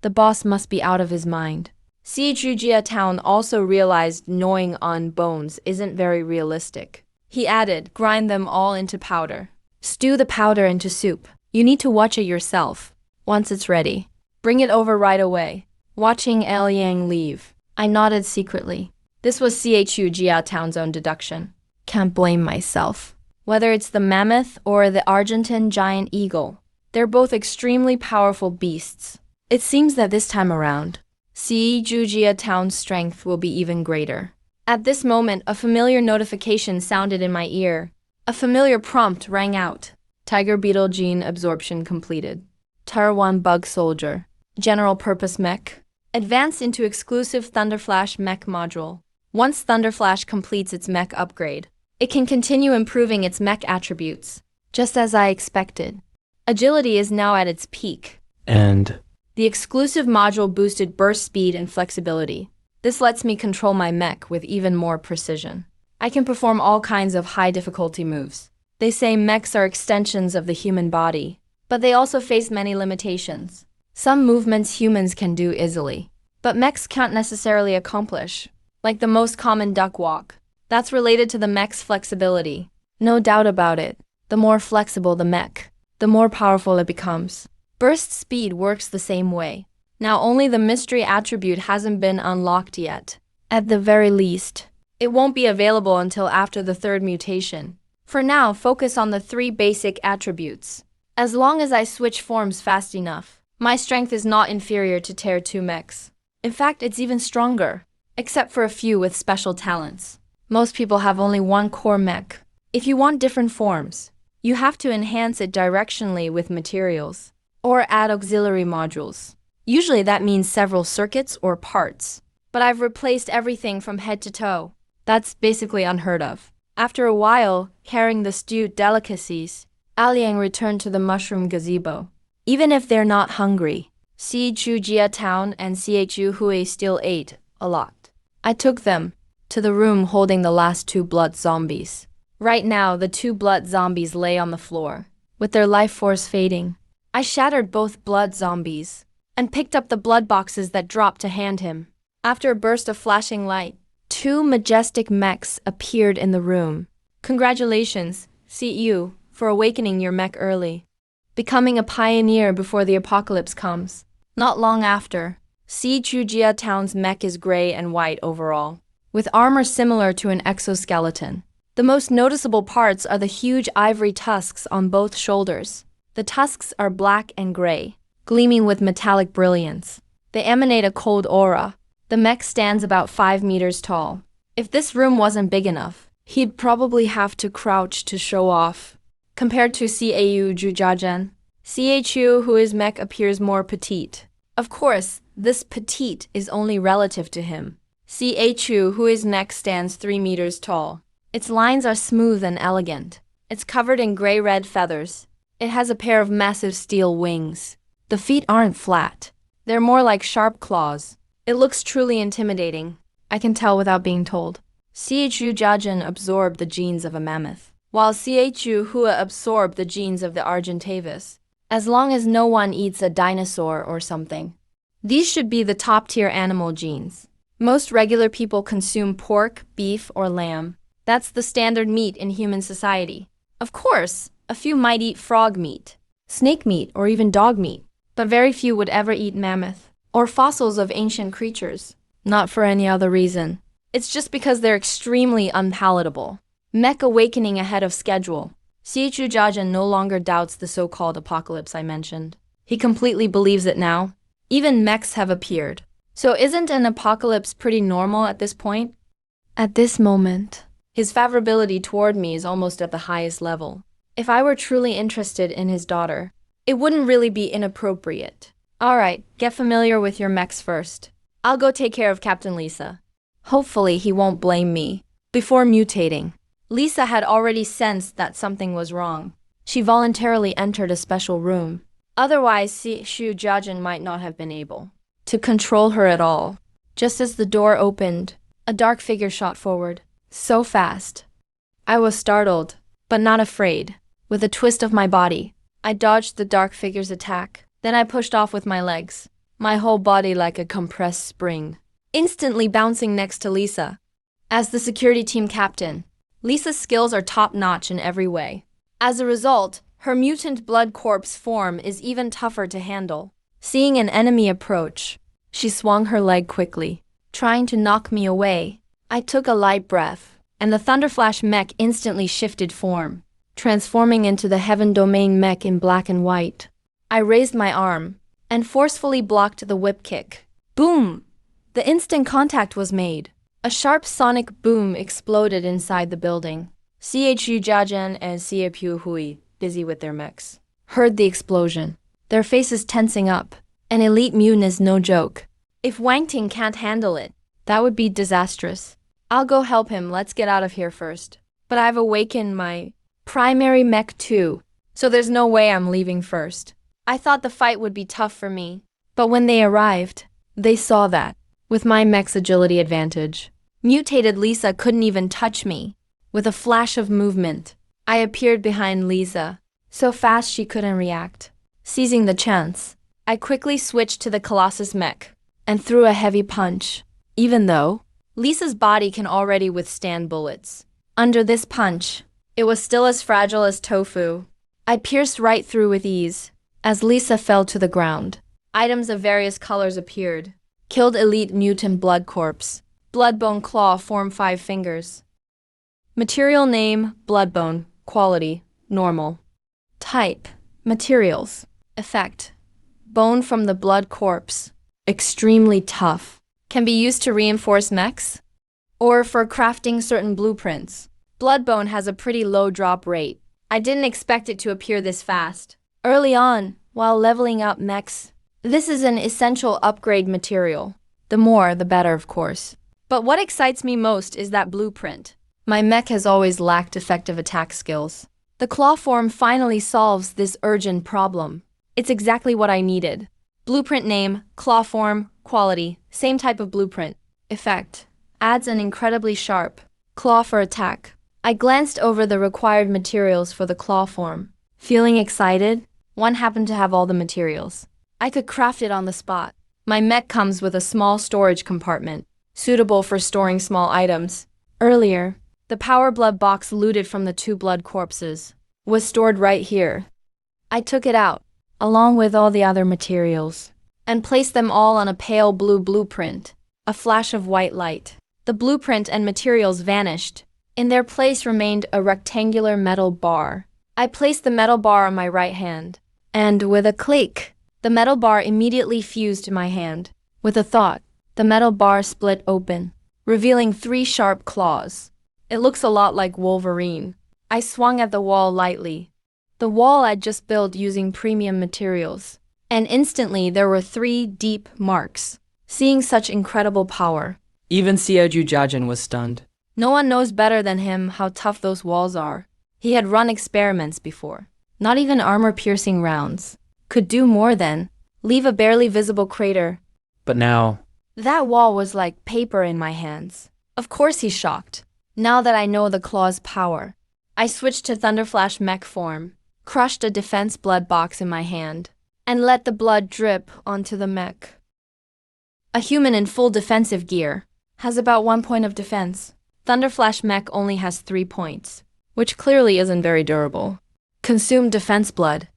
The boss must be out of his mind. Si Jujia Town also realized gnawing on bones isn't very realistic. He added, grind them all into powder. Stew the powder into soup. You need to watch it yourself. Once it's ready, bring it over right away. Watching Liang leave, I nodded secretly. This was CHU Jia Town's own deduction. Can't blame myself. Whether it's the mammoth or the Argentine giant eagle, they're both extremely powerful beasts. It seems that this time around, Si Jujia Town's strength will be even greater. At this moment, a familiar notification sounded in my ear. A familiar prompt rang out. Tiger beetle gene absorption completed. Tier 1 bug soldier. General purpose mech. Advance into exclusive Thunderflash mech module. Once Thunderflash completes its mech upgrade, it can continue improving its mech attributes. just as I expected. Agility is now at its peak. And The exclusive module boosted burst speed and flexibility. This lets me control my mech with even more precision. I can perform all kinds of high difficulty moves. They say mechs are extensions of the human body, but they also face many limitations. Some movements humans can do easily, but mechs can't necessarily accomplish, like the most common duck walk. That's related to the mech's flexibility. No doubt about it, the more flexible the mech, the more powerful it becomes. Burst speed works the same way. Now only the mystery attribute hasn't been unlocked yet. At the very least, it won't be available until after the third mutation. For now, focus on the 3 basic attributes. As long as I switch forms fast enough, my strength is not inferior to Tier 2 mechs. In fact, it's even stronger, except for a few with special talents. Most people have only one core mech. If you want different forms, you have to enhance it directionally with materials, or add auxiliary modules. Usually that means several circuits or parts. But I've replaced everything from head to toe. That's basically unheard of. After a while, carrying the stewed delicacies, Aliang returned to the mushroom gazebo. Even if they're not hungry, Chu Jia Town and Chu Hui still ate a lot. I took them to the room holding the last 2 blood zombies. Right now, the 2 blood zombies lay on the floor, with their life force fading. I shattered both blood zombies and picked up the blood boxes that dropped to hand him. After a burst of flashing light, 2 majestic mechs appeared in the room. Congratulations, CU, for awakening your mech early, becoming a pioneer before the apocalypse comes. Not long after, Chu Jia Town's mech is gray and white overall, with armor similar to an exoskeleton. The most noticeable parts are the huge ivory tusks on both shoulders. The tusks are black and gray, gleaming with metallic brilliance. They emanate a cold aura. The mech stands about 5 meters tall. If this room wasn't big enough, he'd probably have to crouch to show off. Compared to Cau Jujajen, Chu whose mech appears more petite. Of course, this petite is only relative to him. Chu whose neck stands 3 meters tall. Its lines are smooth and elegant. It's covered in gray-red feathers. It has a pair of massive steel wings. The feet aren't flat. They're more like sharp claws. It looks truly intimidating. I can tell without being told. Chu Jiajin absorbed the genes of a mammoth, while Chu Hua absorbed the genes of the Argentavis. As long as no one eats a dinosaur or something. These should be the top-tier animal genes. Most regular people consume pork, beef, or lamb. That's the standard meat in human society. Of course, a few might eat frog meat, snake meat, or even dog meat, but very few would ever eat mammoth, or fossils of ancient creatures. Not for any other reason. It's just because they're extremely unpalatable. Mech awakening ahead of schedule. Chu Jiajin no longer doubts the so-called apocalypse I mentioned. He completely believes it now. Even mechs have appeared. So isn't an apocalypse pretty normal at this point? At this moment, his favorability toward me is almost at the highest level. If I were truly interested in his daughter, it wouldn't really be inappropriate. Alright, get familiar with your mechs first. I'll go take care of Captain Lisa. Hopefully he won't blame me. Before mutating, Lisa had already sensed that something was wrong. She voluntarily entered a special room. Otherwise, Chu Jiajin might not have been able to control her at all. Just as the door opened, a dark figure shot forward. So fast. I was startled, but not afraid. With a twist of my body, I dodged the dark figure's attack. Then I pushed off with my legs, my whole body like a compressed spring, instantly bouncing next to Lisa. As the security team captain, Lisa's skills are top-notch in every way. As a result, her mutant blood corpse form is even tougher to handle. Seeing an enemy approach, she swung her leg quickly, trying to knock me away. I took a light breath, and the Thunderflash mech instantly shifted form, transforming into the Heaven Domain mech in black and white. I raised my arm and forcefully blocked the whip kick. Boom! The instant contact was made. A sharp sonic boom exploded inside the building. Chu Jiajin and Chu Hui, busy with their mechs, heard the explosion, their faces tensing up. An elite mutant is no joke. If Wang Ting can't handle it, that would be disastrous. I'll go help him, let's get out of here first. But I've awakened my primary mech too. so there's no way I'm leaving first. I thought the fight would be tough for me, but when they arrived, they saw that, with my mech's agility advantage, mutated Lisa couldn't even touch me. With a flash of movement, I appeared behind Lisa, so fast she couldn't react. Seizing the chance, I quickly switched to the Colossus mech and threw a heavy punch, even though Lisa's body can already withstand bullets. Under this punch, it was still as fragile as tofu. I pierced right through with ease. As Lisa fell to the ground, items of various colors appeared. Killed elite mutant blood corpse. Bloodbone claw form 5 fingers. Material name, bloodbone. Quality, normal. Type, materials. Effect, bone from the blood corpse. Extremely tough. Can be used to reinforce mechs or for crafting certain blueprints. Bloodbone has a pretty low drop rate. I didn't expect it to appear this fast. Early on, while leveling up mechs, this is an essential upgrade material. The more, the better, of course. But what excites me most is that blueprint. My mech has always lacked effective attack skills. The claw form finally solves this urgent problem. It's exactly what I needed. Blueprint name, claw form, quality, same type of blueprint. Effect, adds an incredibly sharp claw for attack. I glanced over the required materials for the claw form. Feeling excited, one happened to have all the materials. I could craft it on the spot. My mech comes with a small storage compartment, suitable for storing small items. Earlier, the power blood box looted from the 2 blood corpses was stored right here. I took it out, along with all the other materials, and placed them all on a pale blue blueprint. A flash of white light. The blueprint and materials vanished. In their place remained a rectangular metal bar. I placed the metal bar on my right hand, and with a click, the metal bar immediately fused to my hand. With a thought, the metal bar split open, revealing 3 sharp claws. It looks a lot like Wolverine. I swung at the wall lightly. The wall I'd just built using premium materials, and instantly there were 3 deep marks. Seeing such incredible power, even Seoju Jajin was stunned. No one knows better than him how tough those walls are. He had run experiments before. Not even armor-piercing rounds could do more than leave a barely visible crater. But now, that wall was like paper in my hands. Of course he's shocked. Now that I know the claw's power, I switched to Thunderflash mech form, crushed a defense blood box in my hand, and let the blood drip onto the mech. A human in full defensive gear has about 1 point of defense. Thunderflash mech only has 3 points, which clearly isn't very durable. Consumed defense blood,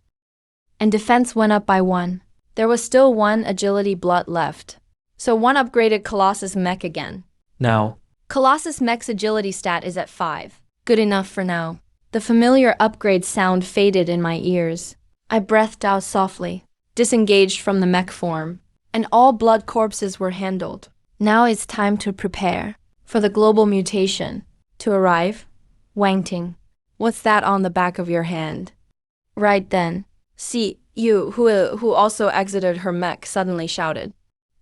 and defense went up by 1. There was still 1 agility blood left, so 1 upgraded Colossus mech again. now, Colossus mech's agility stat is at 5. Good enough for now. The familiar upgrade sound faded in my ears. I breathed out softly, disengaged from the mech form, and all blood corpses were handled. Now it's time to prepare for the global mutation to arrive. Wangting. What's that on the back of your hand? Right then, see, you, who also exited her mech, suddenly shouted.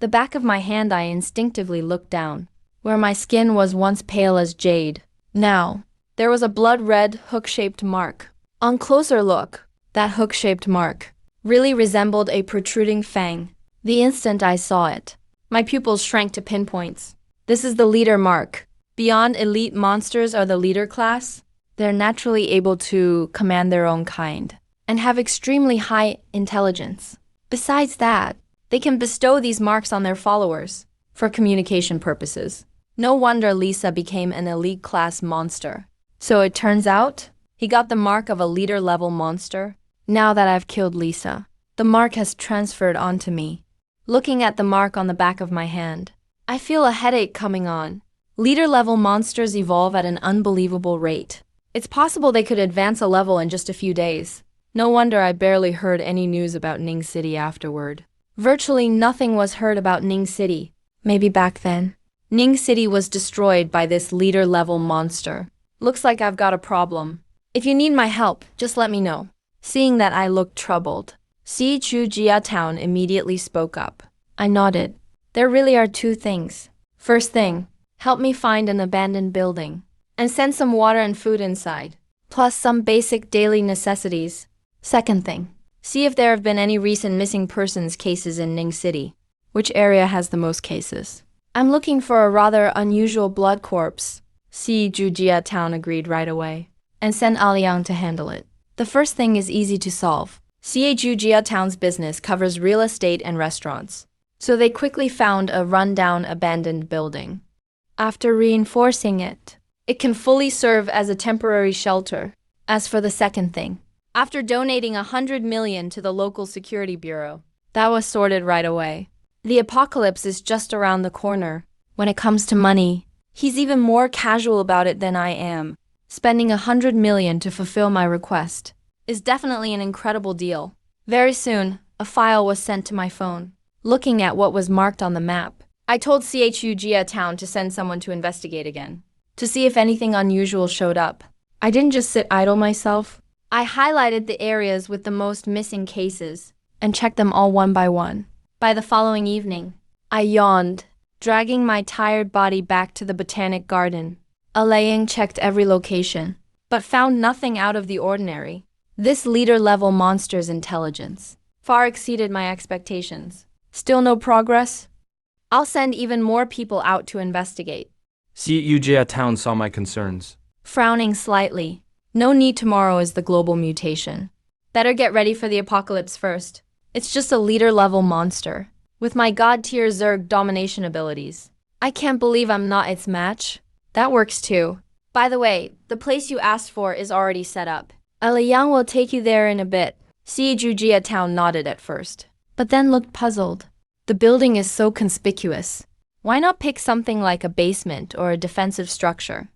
The back of my hand, I instinctively looked down, where my skin was once pale as jade. Now, there was a blood-red, hook-shaped mark. On closer look, that hook-shaped mark really resembled a protruding fang. The instant I saw it, my pupils shrank to pinpoints. This is the leader mark. Beyond elite monsters are the leader class. They're naturally able to command their own kind and have extremely high intelligence. Besides that, they can bestow these marks on their followers for communication purposes. No wonder Lisa became an elite class monster. So it turns out, he got the mark of a leader-level monster. Now that I've killed Lisa, the mark has transferred onto me. Looking at the mark on the back of my hand, I feel a headache coming on. Leader-level monsters evolve at an unbelievable rate. It's possible they could advance a level in just a few days. No wonder I barely heard any news about Ning City afterward. Virtually nothing was heard about Ning City. Maybe back then, Ning City was destroyed by this leader-level monster. Looks like I've got a problem. If you need my help, just let me know. Seeing that I looked troubled, Si Chu Jia Town immediately spoke up. I nodded. There really are 2 things. First thing, help me find an abandoned building and send some water and food inside, plus some basic daily necessities. Second thing, see if there have been any recent missing persons cases in Ning City. Which area has the most cases? I'm looking for a rather unusual blood corpse. Si Jujia Town agreed right away and sent Aliang to handle it. The first thing is easy to solve. Jujia Town's business covers real estate and restaurants, so they quickly found a rundown abandoned building. After reinforcing it, it can fully serve as a temporary shelter. As for the second thing, after donating 100 million to the local security bureau, that was sorted right away. The apocalypse is just around the corner. When it comes to money, he's even more casual about it than I am. Spending 100 million to fulfill my request is definitely an incredible deal. Very soon, a file was sent to my phone. Looking at what was marked on the map, I told CHU Jia Town to send someone to investigate again, to see if anything unusual showed up. I didn't just sit idle myself. I highlighted the areas with the most missing cases and checked them all one by one. By the following evening, I yawned, dragging my tired body back to the botanic garden. Alaying checked every location, but found nothing out of the ordinary. This leader-level monster's intelligence far exceeded my expectations. Still no progress? I'll send even more people out to investigate. Yujia Town saw my concerns. Frowning slightly. No need tomorrow is the global mutation. Better get ready for the apocalypse first. It's just a leader-level monster, with my god-tier Zerg domination abilities. I can't believe I'm not its match. That works too. By the way, the place you asked for is already set up. Alayang will take you there in a bit. Jujia Town nodded at first, but then looked puzzled. The building is so conspicuous. Why not pick something like a basement or a defensive structure?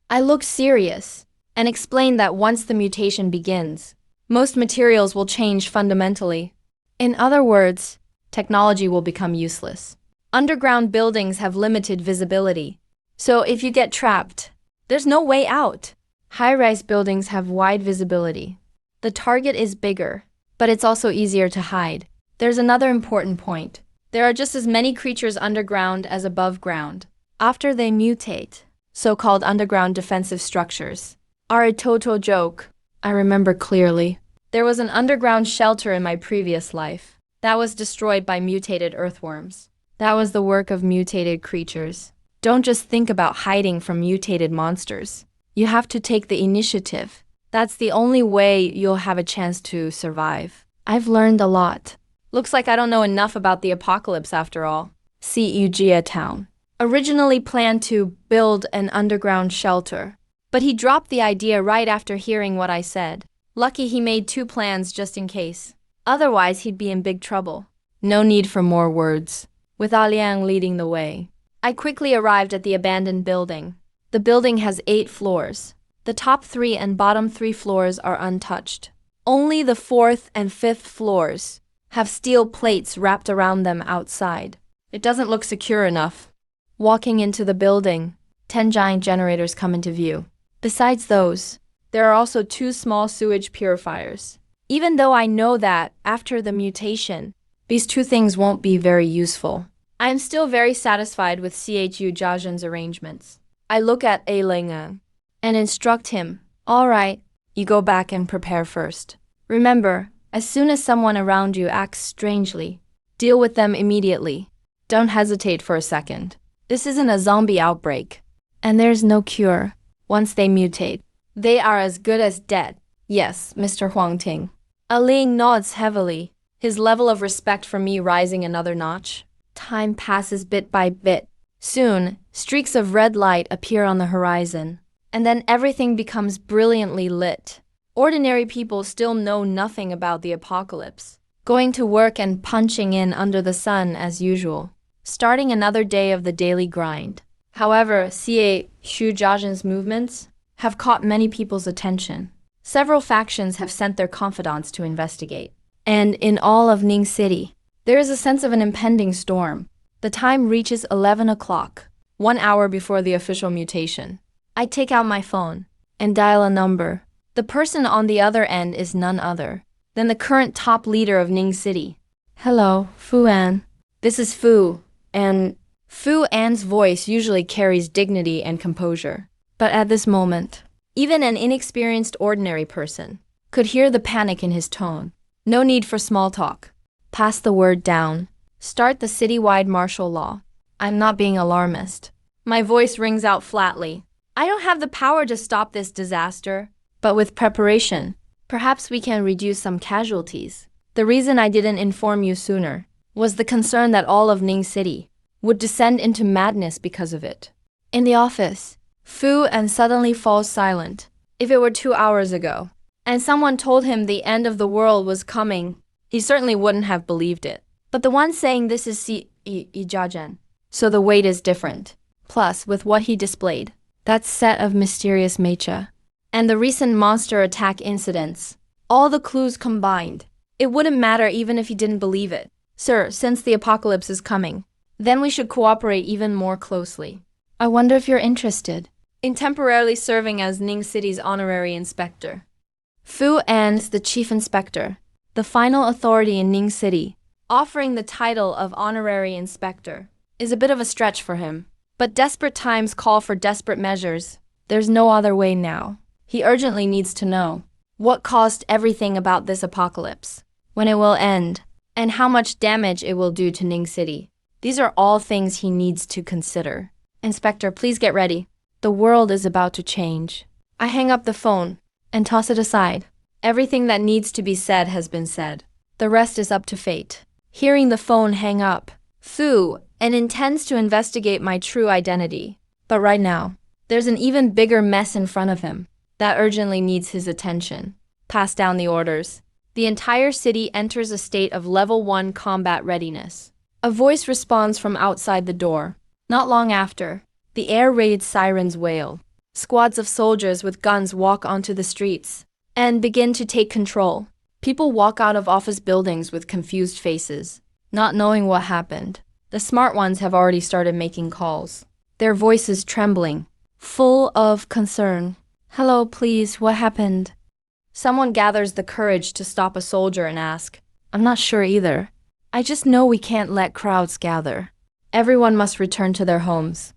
I looked serious and explained that once the mutation begins, most materials will change fundamentally. In other words, technology will become useless. Underground buildings have limited visibility, so if you get trapped, there's no way out. High-rise buildings have wide visibility. The target is bigger, but it's also easier to hide. There's another important point. There are just as many creatures underground as above ground. After they mutate, so-called underground defensive structures are a total joke. I remember clearly. There was an underground shelter in my previous life that was destroyed by mutated earthworms. That was the work of mutated creatures. Don't just think about hiding from mutated monsters. You have to take the initiative. That's the only way you'll have a chance to survive. I've learned a lot. Looks like I don't know enough about the apocalypse after all. Jia Town originally planned to build an underground shelter, but he dropped the idea right after hearing what I said. Lucky he made 2 plans just in case. Otherwise, he'd be in big trouble. No need for more words. With Aliang leading the way, I quickly arrived at the abandoned building. The building has 8 floors. The top 3 and bottom 3 floors are untouched. Only the 4th and 5th floors have steel plates wrapped around them outside. It doesn't look secure enough. Walking into the building, 10 giant generators come into view. Besides those, there are also 2 small sewage purifiers. Even though I know that, after the mutation, these 2 things won't be very useful, I am still very satisfied with CHU Jiazhen's arrangements. I look at A Lingang and instruct him, all right, you go back and prepare first. Remember, as soon as someone around you acts strangely, deal with them immediately. Don't hesitate for a second. This isn't a zombie outbreak, and there's no cure. Once they mutate, they are as good as dead. Yes, Mr. Huang Ting. Aling nods heavily, his level of respect for me rising another notch. Time passes bit by bit. Soon, streaks of red light appear on the horizon, and then everything becomes brilliantly lit. Ordinary people still know nothing about the apocalypse, going to work and punching in under the sun as usual, starting another day of the daily grind. However, Xu Jiazhen's movements have caught many people's attention. Several factions have sent their confidants to investigate. And in all of Ning City, there is a sense of an impending storm. The time reaches 11 o'clock, 1 hour before the official mutation. I take out my phone and dial a number. The person on the other end is none other than the current top leader of Ning City. Hello, Fu An. This is Fu, and Fu An's voice usually carries dignity and composure. But at this moment, even an inexperienced ordinary person Could hear the panic in his tone. No need for small talk. Pass the word down. Start the citywide martial law. I'm not being alarmist. My voice rings out flatly. I don't have the power to stop this disaster, but with preparation, perhaps we can reduce some casualties. The reason I didn't inform you sooner was the concern that all of Ning City would descend into madness because of it. In the office, Fu and suddenly falls silent. If it were 2 hours ago, and someone told him the end of the world was coming, he certainly wouldn't have believed it. But the one saying this is Jajan, so the weight is different. Plus, with what he displayed, that set of mysterious Mecha, and the recent monster attack incidents, all the clues combined, it wouldn't matter even if he didn't believe it. Sir, since the apocalypse is coming, then we should cooperate even more closely. I wonder if you're interested in temporarily serving as Ning City's honorary inspector. Fu An's the chief inspector, the final authority in Ning City. Offering the title of honorary inspector is a bit of a stretch for him. But desperate times call for desperate measures. There's no other way now. He urgently needs to know what caused everything about this apocalypse, when it will end, and how much damage it will do to Ning City. These are all things he needs to consider. Inspector, please get ready. The world is about to change. I hang up the phone and toss it aside. Everything that needs to be said has been said. The rest is up to fate. Hearing the phone hang up, Fu and intends to investigate my true identity. But right now, there's an even bigger mess in front of him that urgently needs his attention. Pass down the orders. The entire city enters a state of level 1 combat readiness. A voice responds from outside the door. Not long after, the air raid sirens wail. Squads of soldiers with guns walk onto the streets and begin to take control. People walk out of office buildings with confused faces, not knowing what happened. The smart ones have already started making calls, their voices trembling, full of concern. Hello, please, what happened? Someone gathers the courage to stop a soldier and ask, I'm not sure either. I just know we can't let crowds gather. Everyone must return to their homes.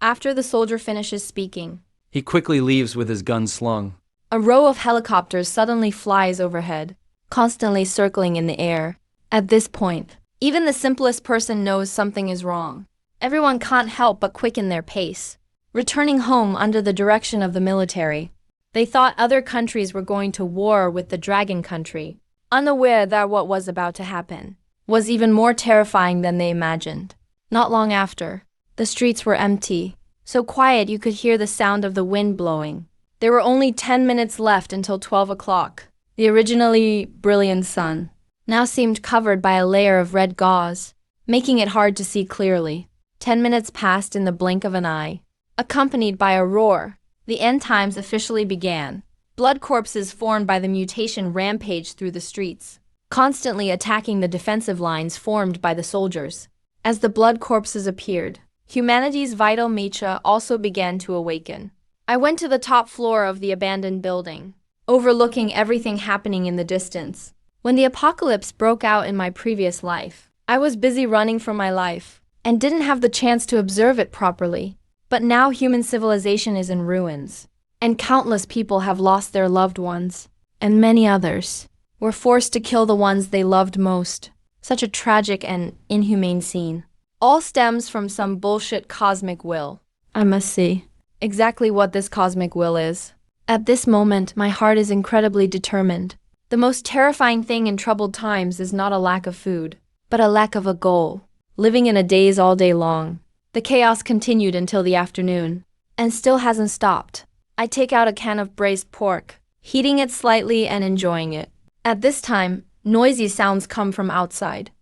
After the soldier finishes speaking, He quickly leaves with his gun slung. a row of helicopters suddenly flies overhead, constantly circling in the air. At this point, even the simplest person knows something is wrong. Everyone can't help but quicken their pace, returning home under the direction of the military. They thought other countries were going to war with the Dragon Country, unaware that what was about to happen was even more terrifying than they imagined. Not long after, the streets were empty, so quiet you could hear the sound of the wind blowing. There were only 10 minutes left until 12 o'clock. The originally brilliant sun now seemed covered by a layer of red gauze, making it hard to see clearly. 10 minutes passed in the blink of an eye. Accompanied by a roar, the end times officially began. Blood corpses formed by the mutation rampaged through the streets, constantly attacking the defensive lines formed by the soldiers. As the blood corpses appeared, humanity's vital mecha also began to awaken. I went to the top floor of the abandoned building, overlooking everything happening in the distance. When the apocalypse broke out in my previous life, I was busy running for my life and didn't have the chance to observe it properly. But now human civilization is in ruins, and countless people have lost their loved ones, and many others were forced to kill the ones they loved most. Such a tragic and inhumane scene. All stems from some bullshit cosmic will. I must see exactly what this cosmic will is. At this moment, my heart is incredibly determined. The most terrifying thing in troubled times is not a lack of food, but a lack of a goal. Living in a daze all day long. The chaos continued until the afternoon, and still hasn't stopped. I take out a can of braised pork, heating it slightly and enjoying it. At this time, noisy sounds come from outside.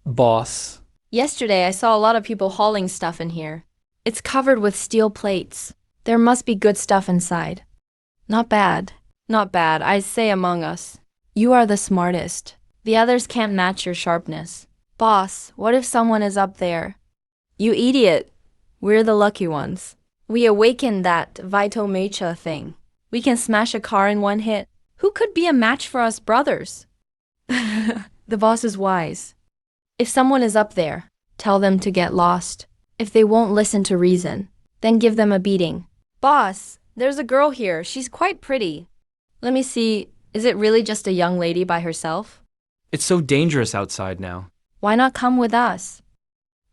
Boss. Yesterday, I saw a lot of people hauling stuff in here. It's covered with steel plates. There must be good stuff inside. Not bad. Not bad, I say among us. You are the smartest. The others can't match your sharpness. Boss, what if someone is up there? You idiot. We're the lucky ones. We awakened that vital mecha thing. We can smash a car in one hit. Who could be a match for us brothers? The boss is wise. If someone is up there, tell them to get lost. If they won't listen to reason, then give them a beating. Boss, there's a girl here. She's quite pretty. Let me see. Is it really just a young lady by herself? It's so dangerous outside now. Why not come with us?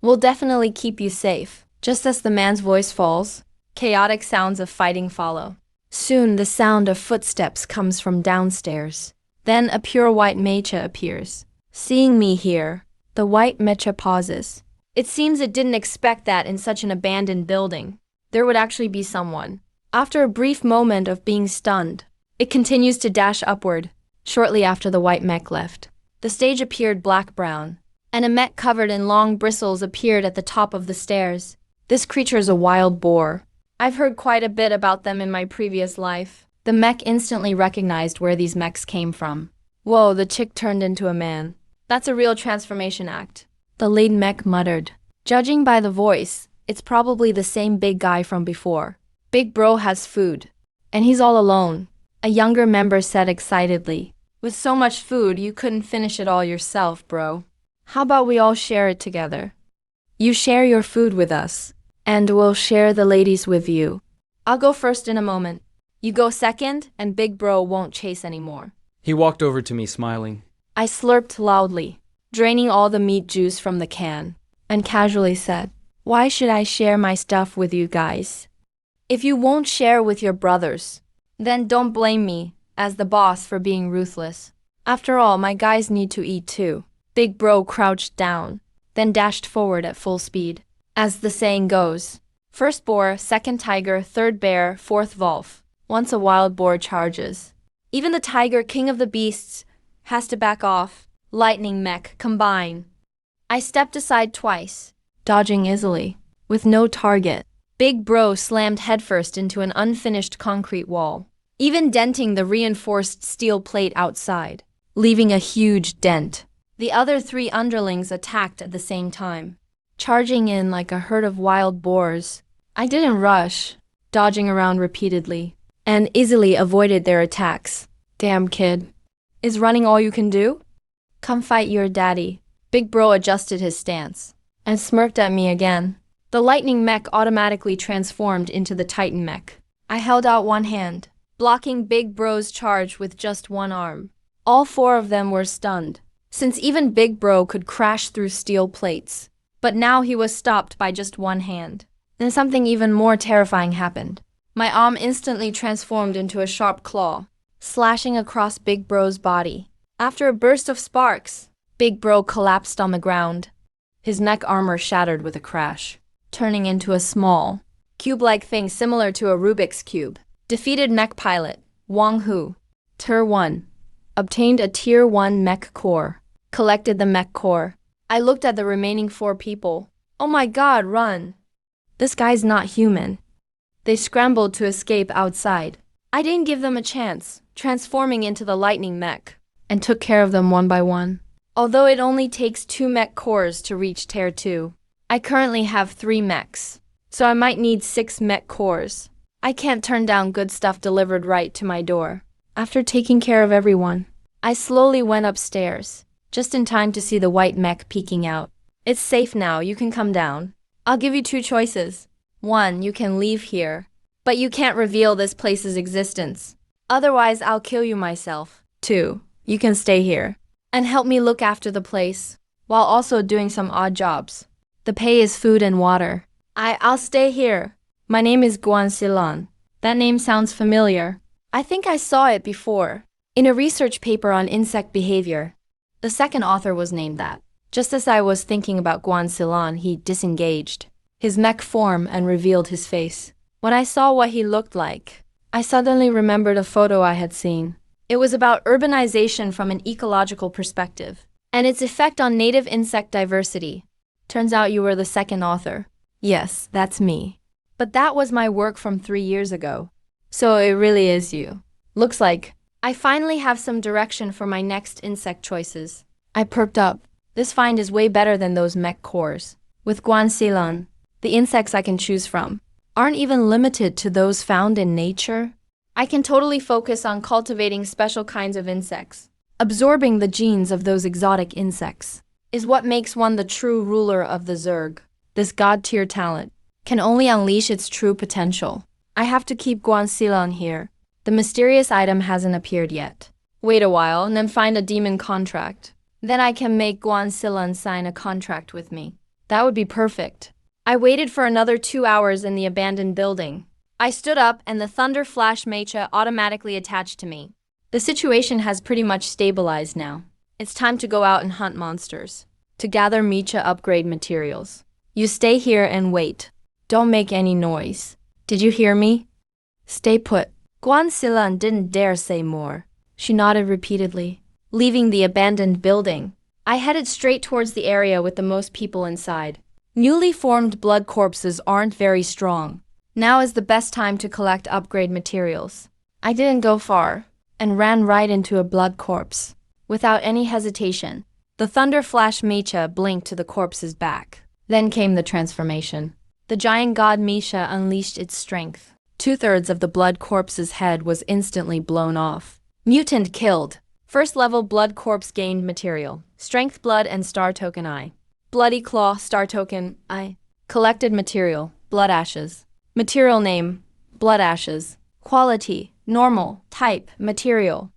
We'll definitely keep you safe. Just as the man's voice falls, chaotic sounds of fighting follow. Soon the sound of footsteps comes from downstairs. Then a pure white Mecha appears. Seeing me here, the white Mecha pauses. It seems it didn't expect that in such an abandoned building there would actually be someone. After a brief moment of being stunned, it continues to dash upward. Shortly after the white mech left, the stage appeared black-brown, and a mech covered in long bristles appeared at the top of the stairs. This creature is a wild boar. I've heard quite a bit about them in my previous life. The mech instantly recognized where these mechs came from. Whoa, the chick turned into a man. That's a real transformation act. The lead mech muttered. Judging by the voice, it's probably the same big guy from before. Big bro has food. And he's all alone. A younger member said excitedly. With so much food, you couldn't finish it all yourself, bro. How about we all share it together? You share your food with us, and we'll share the ladies with you. I'll go first in a moment. You go second, and big bro won't chase anymore. He walked over to me smiling. I slurped loudly, draining all the meat juice from the can, and casually said, Why should I share my stuff with you guys? If you won't share with your brothers, then don't blame me, as the boss, for being ruthless. After all, my guys need to eat too. Big bro crouched down, then dashed forward at full speed. As the saying goes, first boar, second tiger, third bear, fourth wolf. Once a wild boar charges, even the tiger, king of the beasts, has to back off. Lightning mech, combine. I stepped aside twice, dodging easily, with no target. Big bro slammed headfirst into an unfinished concrete wall, even denting the reinforced steel plate outside, leaving a huge dent. The other three underlings attacked at the same time, charging in like a herd of wild boars. I didn't rush, dodging around repeatedly, and easily avoided their attacks. Damn kid. Is running all you can do? Come fight your daddy. Big bro adjusted his stance, and smirked at me again. The lightning mech automatically transformed into the titan mech. I held out one hand, blocking big bro's charge with just one arm. All four of them were stunned, since even big bro could crash through steel plates. But now he was stopped by just one hand. Then something even more terrifying happened. My arm instantly transformed into a sharp claw, slashing across big bro's body. After a burst of sparks, big bro collapsed on the ground. His mech armor shattered with a crash, turning into a small, cube-like thing similar to a Rubik's Cube. Defeated mech pilot, Wang Hu. Tier 1. Obtained a Tier 1 mech core. Collected the mech core. I looked at the remaining 4 people. Oh my god, run! This guy's not human. They scrambled to escape outside. I didn't give them a chance, transforming into the lightning mech, and took care of them one by one. Although it only takes 2 mech cores to reach Tier 2. I currently have 3 mechs, so I might need 6 mech cores. I can't turn down good stuff delivered right to my door. After taking care of everyone, I slowly went upstairs, just in time to see the white mech peeking out. It's safe now, you can come down. I'll give you 2 choices. 1, you can leave here, but you can't reveal this place's existence. Otherwise, I'll kill you myself. 2, you can stay here and help me look after the place, while also doing some odd jobs. The pay is food and water. I'll stay here. My name is Guan Silan. That name sounds familiar. I think I saw it before, in a research paper on insect behavior. The second author was named that. Just as I was thinking about Guan Silan, he disengaged his mech form and revealed his face. When I saw what he looked like, I suddenly remembered a photo I had seen. It was about urbanization from an ecological perspective, and its effect on native insect diversity. Turns out you were the second author. Yes, that's me. But that was my work from 3 years ago. So it really is you. Looks like I finally have some direction for my next insect choices. I perked up. This find is way better than those mech cores. With Guan Silan, the insects I can choose from aren't even limited to those found in nature. I can totally focus on cultivating special kinds of insects. Absorbing the genes of those exotic insects is what makes one the true ruler of the Zerg. This god-tier talent can only unleash its true potential. I have to keep Guan Silan here. The mysterious item hasn't appeared yet. Wait a while and then find a demon contract. Then I can make Guan Silan sign a contract with me. That would be perfect. I waited for another 2 hours in the abandoned building. I stood up and the Thunder Flash Mecha automatically attached to me. The situation has pretty much stabilized now. It's time to go out and hunt monsters. To gather Mecha upgrade materials. You stay here and wait. Don't make any noise. Did you hear me? Stay put. Guan Silan didn't dare say more. She nodded repeatedly. Leaving the abandoned building, I headed straight towards the area with the most people inside. Newly formed blood corpses aren't very strong. Now is the best time to collect upgrade materials. I didn't go far and ran right into a blood corpse. Without any hesitation, the Thunder Flash Mecha blinked to the corpse's back. Then came the transformation. The giant god Mecha unleashed its strength. 2/3 of the blood corpse's head was instantly blown off. Mutant killed. First level blood corpse gained material. Strength blood and star token I. Bloody claw star token I. Collected material. Blood ashes. Material name. Blood ashes. Quality. Normal. Type. Material.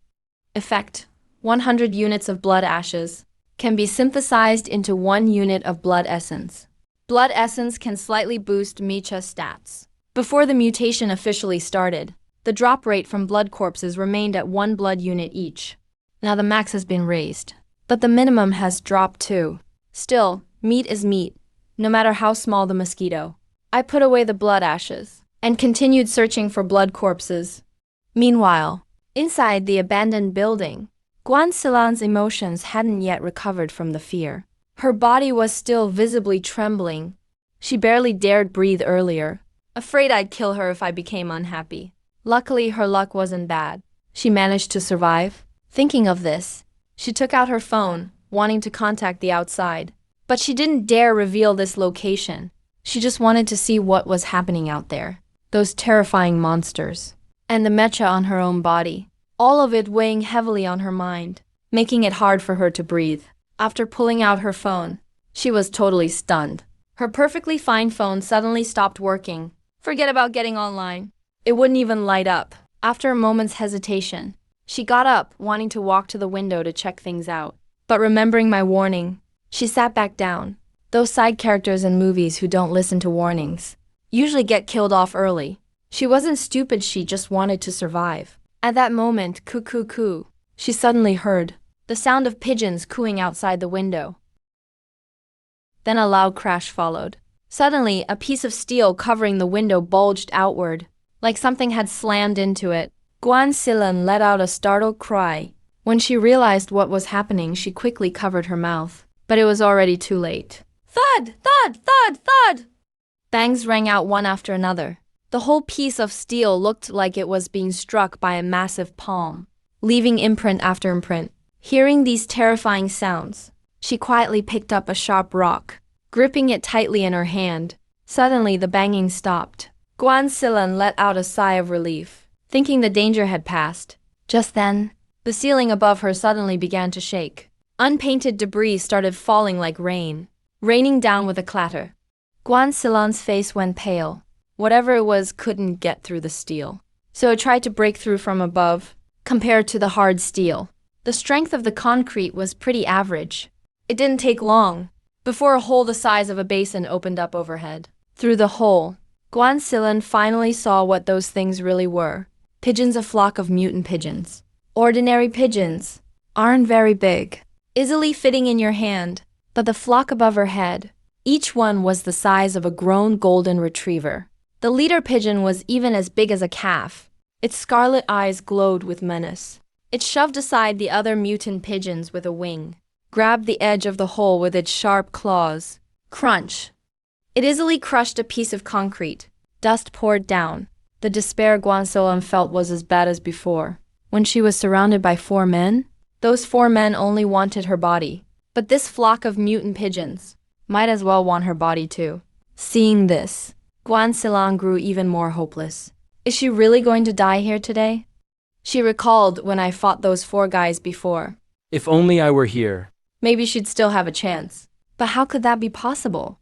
Effect. 100 units of blood ashes. Can be synthesized into 1 unit of blood essence. Blood essence can slightly boost Mecha stats. Before the mutation officially started, the drop rate from blood corpses remained at 1 blood unit each. Now the max has been raised, but the minimum has dropped too. Still, meat is meat, no matter how small the mosquito. I put away the blood ashes and continued searching for blood corpses. Meanwhile, inside the abandoned building, Guan Silan's emotions hadn't yet recovered from the fear. Her body was still visibly trembling. She barely dared breathe earlier, afraid I'd kill her if I became unhappy. Luckily, her luck wasn't bad. She managed to survive. Thinking of this, she took out her phone, wanting to contact the outside. But she didn't dare reveal this location. She just wanted to see what was happening out there. Those terrifying monsters. And the Mecha on her own body. All of it weighing heavily on her mind, making it hard for her to breathe. After pulling out her phone, she was totally stunned. Her perfectly fine phone suddenly stopped working. Forget about getting online. It wouldn't even light up. After a moment's hesitation, she got up, wanting to walk to the window to check things out. But remembering my warning, she sat back down. Those side characters in movies who don't listen to warnings usually get killed off early. She wasn't stupid, she just wanted to survive. At that moment, coo coo coo, she suddenly heard the sound of pigeons cooing outside the window. Then a loud crash followed. Suddenly, a piece of steel covering the window bulged outward, like something had slammed into it. Guan Silan let out a startled cry. When she realized what was happening, she quickly covered her mouth. But it was already too late. Thud! Thud! Thud! Thud! Bangs rang out one after another. The whole piece of steel looked like it was being struck by a massive palm, leaving imprint after imprint. Hearing these terrifying sounds, she quietly picked up a sharp rock, gripping it tightly in her hand. Suddenly, the banging stopped. Guan Silan let out a sigh of relief, thinking the danger had passed. Just then, the ceiling above her suddenly began to shake. Unpainted debris started falling like rain, raining down with a clatter. Guan Silan's face went pale. Whatever it was couldn't get through the steel, so it tried to break through from above. Compared to the hard steel, the strength of the concrete was pretty average. It didn't take long before a hole the size of a basin opened up overhead. Through the hole, Guan Silan finally saw what those things really were. Pigeons, a flock of mutant pigeons. Ordinary pigeons aren't very big, easily fitting in your hand, but the flock above her head, each one was the size of a grown golden retriever. The leader pigeon was even as big as a calf. Its scarlet eyes glowed with menace. It shoved aside the other mutant pigeons with a wing, grabbed the edge of the hole with its sharp claws. Crunch! It easily crushed a piece of concrete. Dust poured down. The despair Guan Silan felt was as bad as before. When she was surrounded by 4 men, those 4 men only wanted her body. But this flock of mutant pigeons might as well want her body too. Seeing this, Guan Silan grew even more hopeless. Is she really going to die here today? She recalled when I fought those 4 guys before. If only I were here. Maybe she'd still have a chance. But how could that be possible?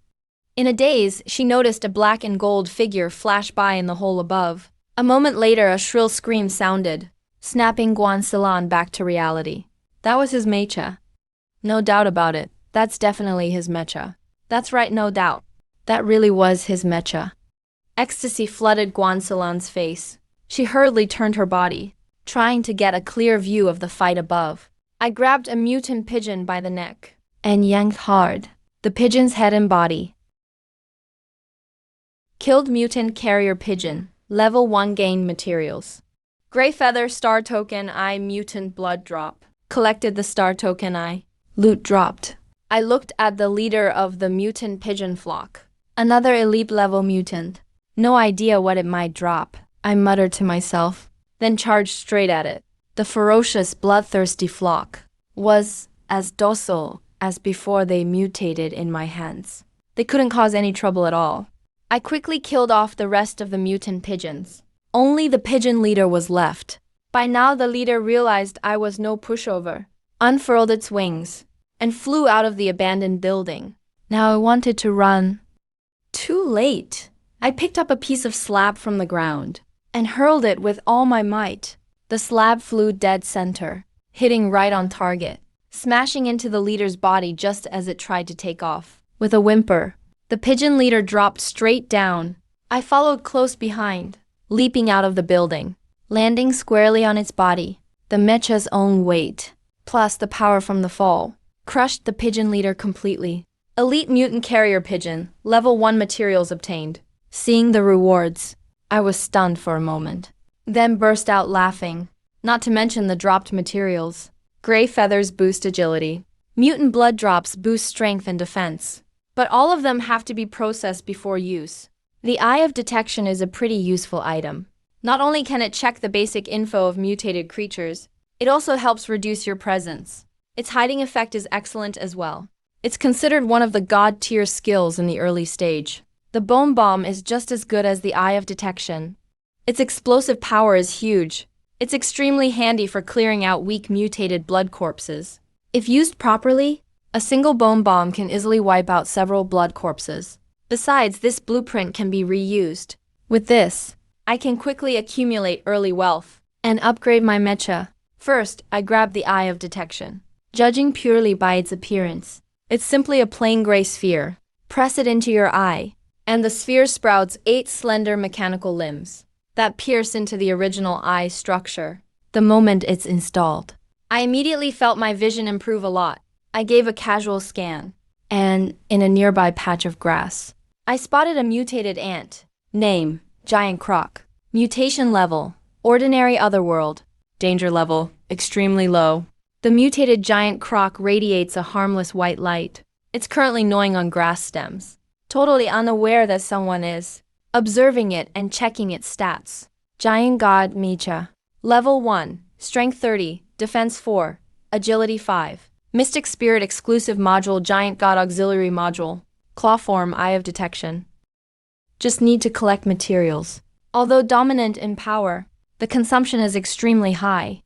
In a daze, she noticed a black and gold figure flash by in the hole above. A moment later, a shrill scream sounded. snapping Guan Silan back to reality. That was his Mecha. No doubt about it. That's definitely his Mecha. That's right, no doubt. That really was his Mecha. Ecstasy flooded Guan Silan's face. She hurriedly turned her body, trying to get a clear view of the fight above. I grabbed a mutant pigeon by the neck and yanked hard. The pigeon's head and body. Killed mutant carrier pigeon. Level 1 gained materials. Gray feather star token I mutant blood drop. Collected the star token I. Loot dropped. I looked at the leader of the mutant pigeon flock. Another elite level mutant. No idea what it might drop, I muttered to myself, then charged straight at it. The ferocious, bloodthirsty flock was as docile as before they mutated in my hands. They couldn't cause any trouble at all. I quickly killed off the rest of the mutant pigeons. Only the pigeon leader was left. By now the leader realized I was no pushover, unfurled its wings, and flew out of the abandoned building. Now I wanted to run. Too late. I picked up a piece of slab from the ground and hurled it with all my might. The slab flew dead center, hitting right on target, smashing into the leader's body just as it tried to take off. With a whimper, the pigeon leader dropped straight down. I followed close behind, leaping out of the building, landing squarely on its body. The Mecha's own weight, plus the power from the fall, crushed the pigeon leader completely. Elite mutant carrier pigeon, level 1 materials obtained. Seeing the rewards, I was stunned for a moment, then burst out laughing, not to mention the dropped materials. Gray feathers boost agility. Mutant blood drops boost strength and defense. But all of them have to be processed before use. The Eye of Detection is a pretty useful item. Not only can it check the basic info of mutated creatures, it also helps reduce your presence. Its hiding effect is excellent as well. It's considered one of the god-tier skills in the early stage. The Bone Bomb is just as good as the Eye of Detection. Its explosive power is huge. It's extremely handy for clearing out weak mutated blood corpses. If used properly, a single Bone Bomb can easily wipe out several blood corpses. Besides, this blueprint can be reused. With this, I can quickly accumulate early wealth and upgrade my Mecha. First, I grab the Eye of Detection. Judging purely by its appearance, it's simply a plain gray sphere. Press it into your eye, and the sphere sprouts 8 slender mechanical limbs that pierce into the original eye structure the moment it's installed. I immediately felt my vision improve a lot. I gave a casual scan, and in a nearby patch of grass, I spotted a mutated ant. Name, Giant Croc. Mutation level, Ordinary Otherworld. Danger level, extremely low. The mutated giant croc radiates a harmless white light. It's currently gnawing on grass stems, totally unaware that someone is observing it and checking its stats. Giant God Mecha. Level 1, Strength 30, Defense 4, Agility 5. Mystic Spirit Exclusive Module Giant God Auxiliary Module. Claw Form Eye of Detection. Just need to collect materials. Although dominant in power, the consumption is extremely high.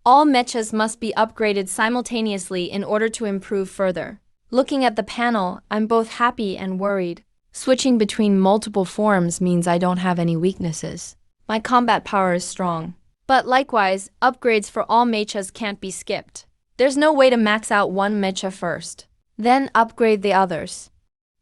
All mechas must be upgraded simultaneously in order to improve further. Looking at the panel, I'm both happy and worried. Switching between multiple forms means I don't have any weaknesses. My combat power is strong. But likewise, upgrades for all mechas can't be skipped. There's no way to max out one mecha first, then upgrade the others.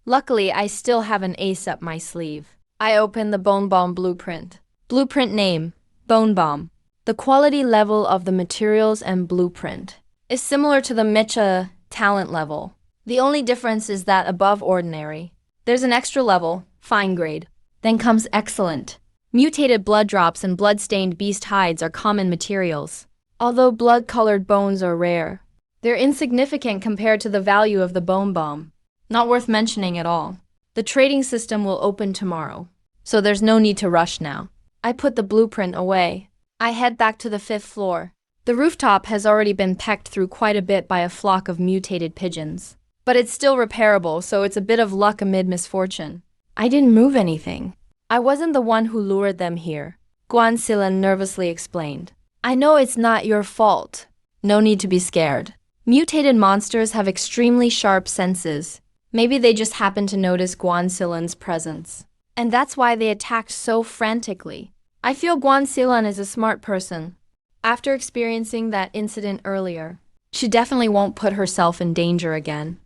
Luckily, I still have an ace up my sleeve. I open the Bone Bomb blueprint. Blueprint name, Bone Bomb. The quality level of the materials and blueprint is similar to the Mecha talent level. The only difference is that above ordinary, there's an extra level, fine grade. Then comes excellent. Mutated blood drops and blood-stained beast hides are common materials. Although blood-colored bones are rare, they're insignificant compared to the value of the Bone Bomb. Not worth mentioning at all. The trading system will open tomorrow, so there's no need to rush now. I put the blueprint away. I head back to the 5th floor. The rooftop has already been pecked through quite a bit by a flock of mutated pigeons. But it's still repairable, so it's a bit of luck amid misfortune. I didn't move anything. I wasn't the one who lured them here, Guan Silan nervously explained. I know it's not your fault. No need to be scared. Mutated monsters have extremely sharp senses. Maybe they just happened to notice Guan Silan's presence. And that's why they attacked so frantically. I feel Guan Silan is a smart person. After experiencing that incident earlier, she definitely won't put herself in danger again.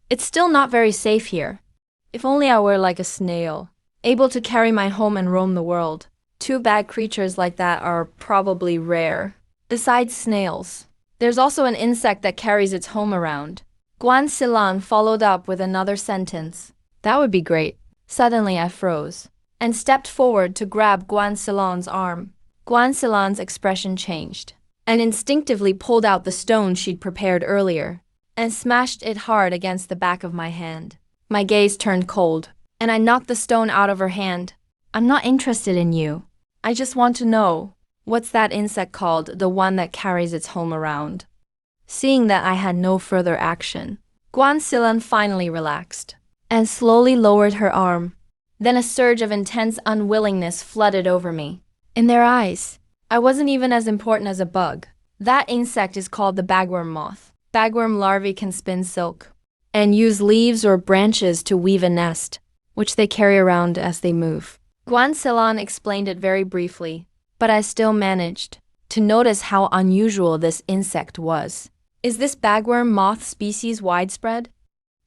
It's still not very safe here. If only I were like a snail, able to carry my home and roam the world. Two bad creatures like that are probably rare. Besides snails, there's also an insect that carries its home around. Guan Silan followed up with another sentence. That would be great. Suddenly I froze and stepped forward to grab Guan Silan's arm. Guan Silan's expression changed and instinctively pulled out the stone she'd prepared earlier and smashed it hard against the back of my hand. My gaze turned cold, and I knocked the stone out of her hand. I'm not interested in you. I just want to know, what's that insect called, the one that carries its home around? Seeing that I had no further action, Guan Silan finally relaxed and slowly lowered her arm. Then a surge of intense unwillingness flooded over me. In their eyes, I wasn't even as important as a bug. That insect is called the bagworm moth. Bagworm larvae can spin silk and use leaves or branches to weave a nest, which they carry around as they move. Guan Silan explained it very briefly, but I still managed to notice how unusual this insect was. Is this bagworm moth species widespread?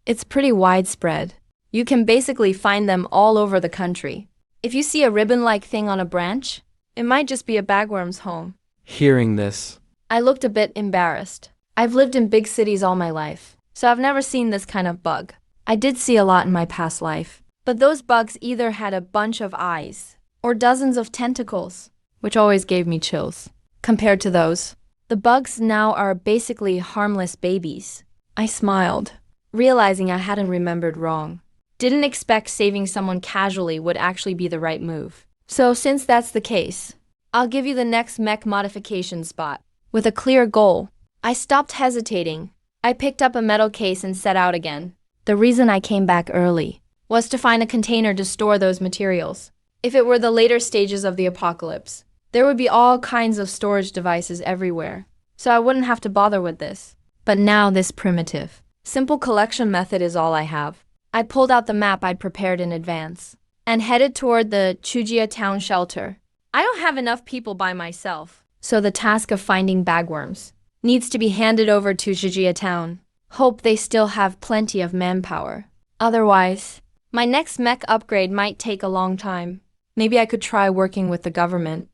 It's pretty widespread. You can basically find them all over the country. If you see a ribbon-like thing on a branch, it might just be a bagworm's home. Hearing this, I looked a bit embarrassed. I've lived in big cities all my life, so I've never seen this kind of bug. I did see a lot in my past life, but those bugs either had a bunch of eyes or dozens of tentacles, which always gave me chills. Compared to those, the bugs now are basically harmless babies. I smiled, realizing I hadn't remembered wrong. Didn't expect saving someone casually would actually be the right move. So since that's the case, I'll give you the next mech modification spot. With a clear goal, I stopped hesitating. I picked up a metal case and set out again. The reason I came back early was to find a container to store those materials. If it were the later stages of the apocalypse, there would be all kinds of storage devices everywhere, so I wouldn't have to bother with this. But now this primitive, simple collection method is all I have. I pulled out the map I'd prepared in advance and headed toward the Chujia town shelter. I don't have enough people by myself, so the task of finding bagworms needs to be handed over to Chujia town. Hope they still have plenty of manpower. Otherwise, my next mech upgrade might take a long time. Maybe I could try working with the government.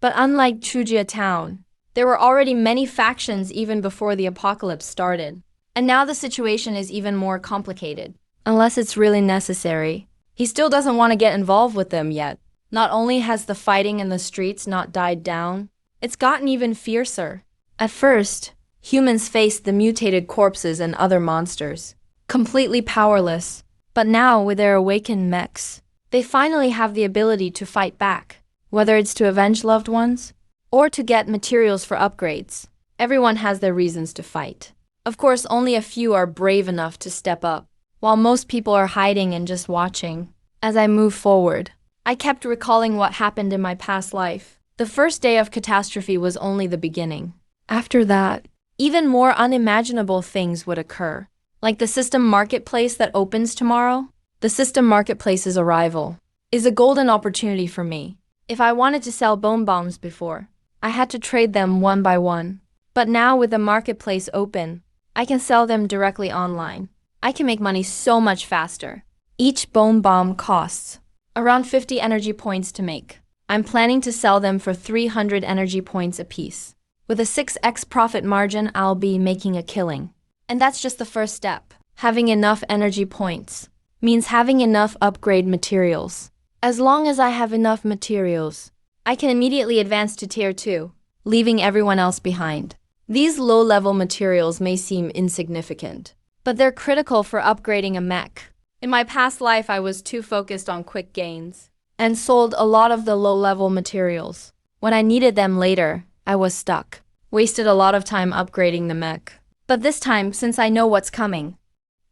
But unlike Chujia town, there were already many factions even before the apocalypse started. And now the situation is even more complicated. Unless it's really necessary. He still doesn't want to get involved with them yet. Not only has the fighting in the streets not died down, it's gotten even fiercer. At first, humans faced the mutated corpses and other monsters, completely powerless. But now, with their awakened mechs, they finally have the ability to fight back, whether it's to avenge loved ones or to get materials for upgrades. Everyone has their reasons to fight. Of course, only a few are brave enough to step up, while most people are hiding and just watching. As I move forward, I kept recalling what happened in my past life. The first day of catastrophe was only the beginning. After that, even more unimaginable things would occur, like the system marketplace that opens tomorrow. The system marketplace's arrival is a golden opportunity for me. If I wanted to sell bone bombs before, I had to trade them one by one. But now with the marketplace open, I can sell them directly online. I can make money so much faster. Each bone bomb costs around 50 energy points to make. I'm planning to sell them for 300 energy points apiece. With a 6x profit margin, I'll be making a killing. And that's just the first step. Having enough energy points means having enough upgrade materials. As long as I have enough materials, I can immediately advance to Tier 2, leaving everyone else behind. These low-level materials may seem insignificant, but they're critical for upgrading a mech. In my past life, I was too focused on quick gains and sold a lot of the low-level materials. When I needed them later, I was stuck. Wasted a lot of time upgrading the mech. But this time, since I know what's coming,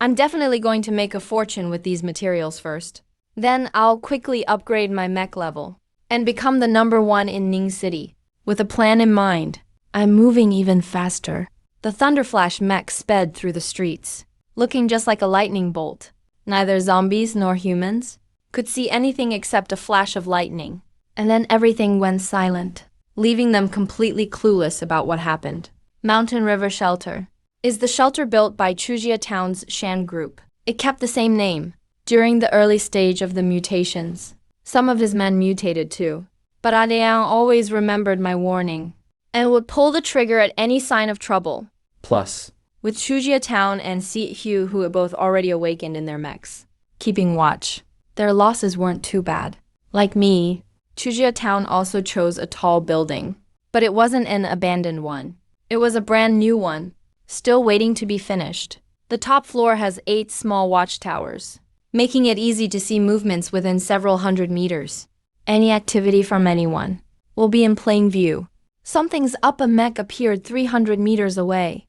I'm definitely going to make a fortune with these materials first. Then I'll quickly upgrade my mech level and become the #1 in Ning City. With a plan in mind, I'm moving even faster. The Thunderflash mech sped through the streets, looking just like a lightning bolt. Neither zombies nor humans could see anything except a flash of lightning. And then everything went silent. leaving them completely clueless about what happened. Mountain River Shelter is the shelter built by Chujia Town's Shan Group. It kept the same name. During the early stage of the mutations, some of his men mutated too. But Adeang always remembered my warning and would pull the trigger at any sign of trouble. Plus, With Chujia Town and Si Hugh, who had both already awakened in their mechs, keeping watch, their losses weren't too bad. Like me, Chujia Town also chose a tall building, but it wasn't an abandoned one. It was a brand new one, still waiting to be finished. The top floor has 8 small watchtowers, making it easy to see movements within several hundred meters. Any activity from anyone will be in plain view. Something's up. A mech appeared 300 meters away.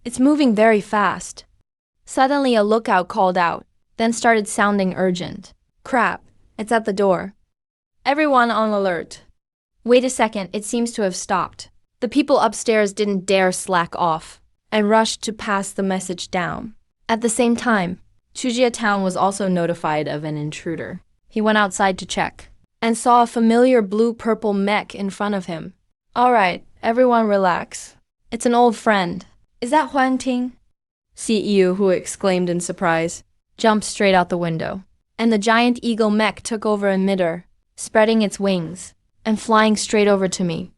It's moving very fast. Suddenly a lookout called out, then started sounding urgent. Crap, it's at the door. Everyone on alert. Wait a second, it seems to have stopped. The people upstairs didn't dare slack off and rushed to pass the message down. At the same time, Chujia Town was also notified of an intruder. He went outside to check and saw a familiar blue-purple mech in front of him. All right, everyone relax. It's an old friend. Is that Huang Ting? CEO, who exclaimed in surprise, jumped straight out the window. And the giant eagle mech took over in midair, spreading its wings and flying straight over to me.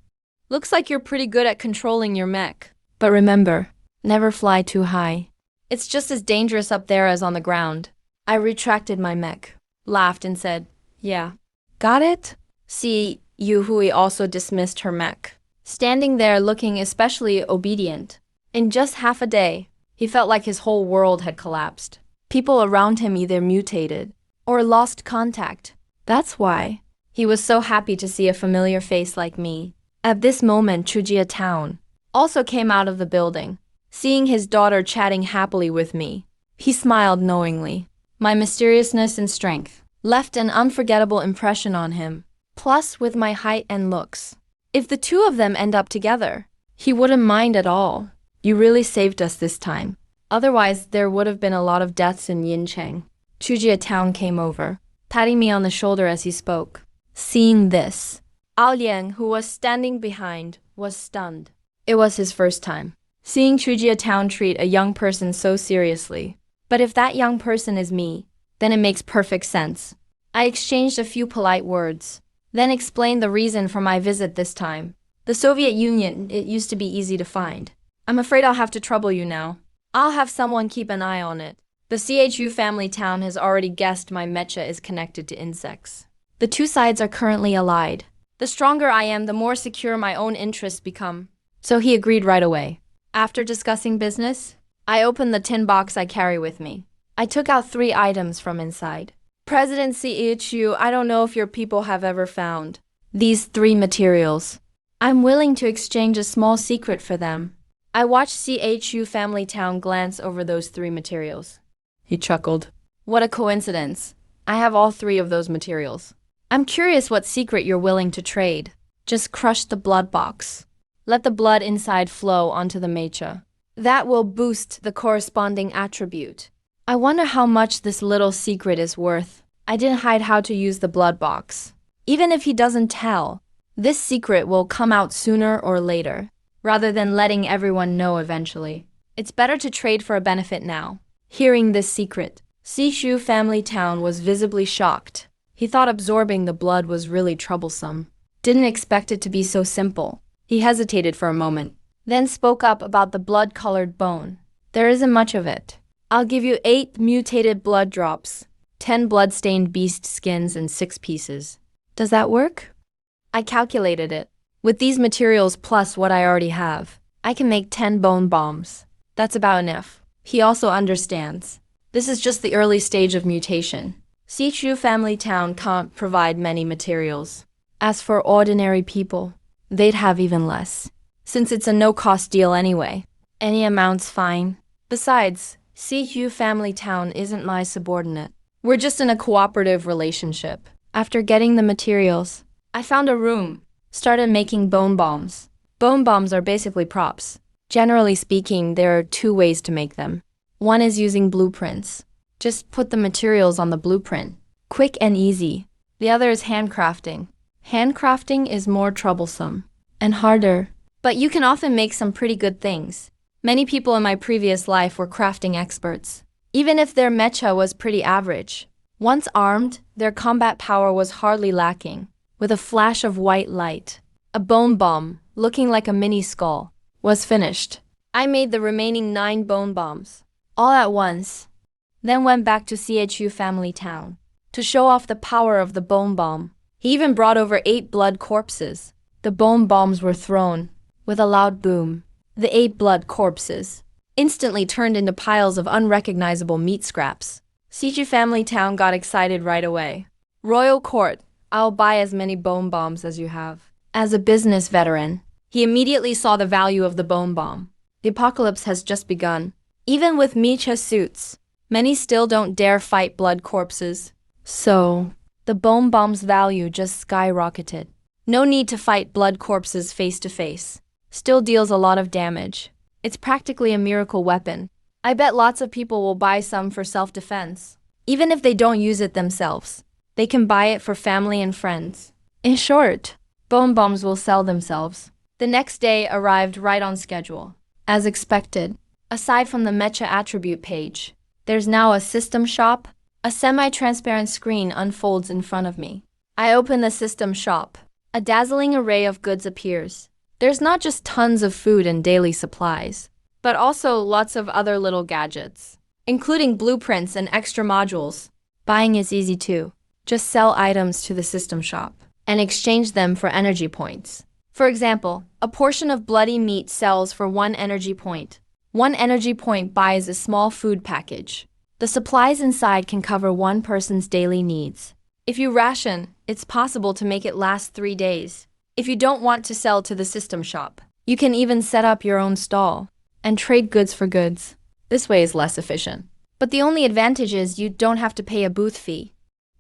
Looks like you're pretty good at controlling your mech. But remember, never fly too high. It's just as dangerous up there as on the ground. I retracted my mech, laughed and said, yeah. Got it? See, Yu Hui also dismissed her mech, standing there looking especially obedient. In just half a day, he felt like his whole world had collapsed. People around him either mutated or lost contact. That's why he was so happy to see a familiar face like me. At this moment, Chujia Town also came out of the building. Seeing his daughter chatting happily with me, he smiled knowingly. My mysteriousness and strength left an unforgettable impression on him, plus with my height and looks. If the two of them end up together, he wouldn't mind at all. You really saved us this time. Otherwise, there would have been a lot of deaths in Yincheng. Chujia Town came over, patting me on the shoulder as he spoke. Seeing this, Ao Liang, who was standing behind, was stunned. It was his first time seeing Chujia Town treat a young person so seriously. But if that young person is me, then it makes perfect sense. I exchanged a few polite words, then explained the reason for my visit this time. The Soviet Union, it used to be easy to find. I'm afraid I'll have to trouble you now. I'll have someone keep an eye on it. The CHU family town has already guessed my Mecha is connected to insects. The two sides are currently allied. The stronger I am, the more secure my own interests become. So he agreed right away. After discussing business, I opened the tin box I carry with me. I took out 3 items from inside. President CHU, I don't know if your people have ever found these 3 materials. I'm willing to exchange a small secret for them. I watched CHU family town glance over those 3 materials. He chuckled. What a coincidence. I have all 3 of those materials. I'm curious what secret you're willing to trade. Just crush the blood box. Let the blood inside flow onto the Mecha. That will boost the corresponding attribute. I wonder how much this little secret is worth. I didn't hide how to use the blood box. Even if he doesn't tell, this secret will come out sooner or later, rather than letting everyone know eventually. It's better to trade for a benefit now. Hearing this secret, Sishu family town was visibly shocked. He thought absorbing the blood was really troublesome. Didn't expect it to be so simple. He hesitated for a moment, then spoke up about the blood-colored bone. There isn't much of it. I'll give you 8 mutated blood drops, 10 blood-stained beast skins, and 6 pieces. Does that work? I calculated it. With these materials plus what I already have, I can make 10 bone bombs. That's about enough. He also understands. This is just the early stage of mutation. Sichu family town can't provide many materials. As for ordinary people, they'd have even less, since it's a no-cost deal anyway. Any amount's fine. Besides, Sichu family town isn't my subordinate. We're just in a cooperative relationship. After getting the materials, I found a room, started making bone bombs. Bone bombs are basically props. Generally speaking, there are 2 ways to make them. One is using blueprints. Just put the materials on the blueprint. Quick and easy. The other is handcrafting. Handcrafting is more troublesome. and harder. But you can often make some pretty good things. Many people in my previous life were crafting experts, even if their mecha was pretty average. Once armed, their combat power was hardly lacking. With a flash of white light, a bone bomb, looking like a mini skull, was finished. I made the remaining 9 bone bombs, all at once, then went back to CHU family town to show off the power of the bone bomb. He even brought over 8 blood corpses. The bone bombs were thrown. With a loud boom, the 8 blood corpses instantly turned into piles of unrecognizable meat scraps. CHU family town got excited right away. Royal court, I'll buy as many bone bombs as you have. As a business veteran, he immediately saw the value of the bone bomb. The apocalypse has just begun. Even with Mecha suits, many still don't dare fight blood corpses. So, the bone bomb's value just skyrocketed. No need to fight blood corpses face to face. Still deals a lot of damage. It's practically a miracle weapon. I bet lots of people will buy some for self-defense. Even if they don't use it themselves, they can buy it for family and friends. In short, bone bombs will sell themselves. The next day arrived right on schedule. As expected, aside from the Mecha attribute page, there's now a system shop. A semi-transparent screen unfolds in front of me. I open the system shop. A dazzling array of goods appears. There's not just tons of food and daily supplies, but also lots of other little gadgets, including blueprints and extra modules. Buying is easy too. Just sell items to the system shop and exchange them for energy points. For example, a portion of bloody meat sells for 1 energy point. 1 energy point buys a small food package. The supplies inside can cover 1 person's daily needs. If you ration, it's possible to make it last 3 days. If you don't want to sell to the system shop, you can even set up your own stall and trade goods for goods. This way is less efficient. But the only advantage is you don't have to pay a booth fee.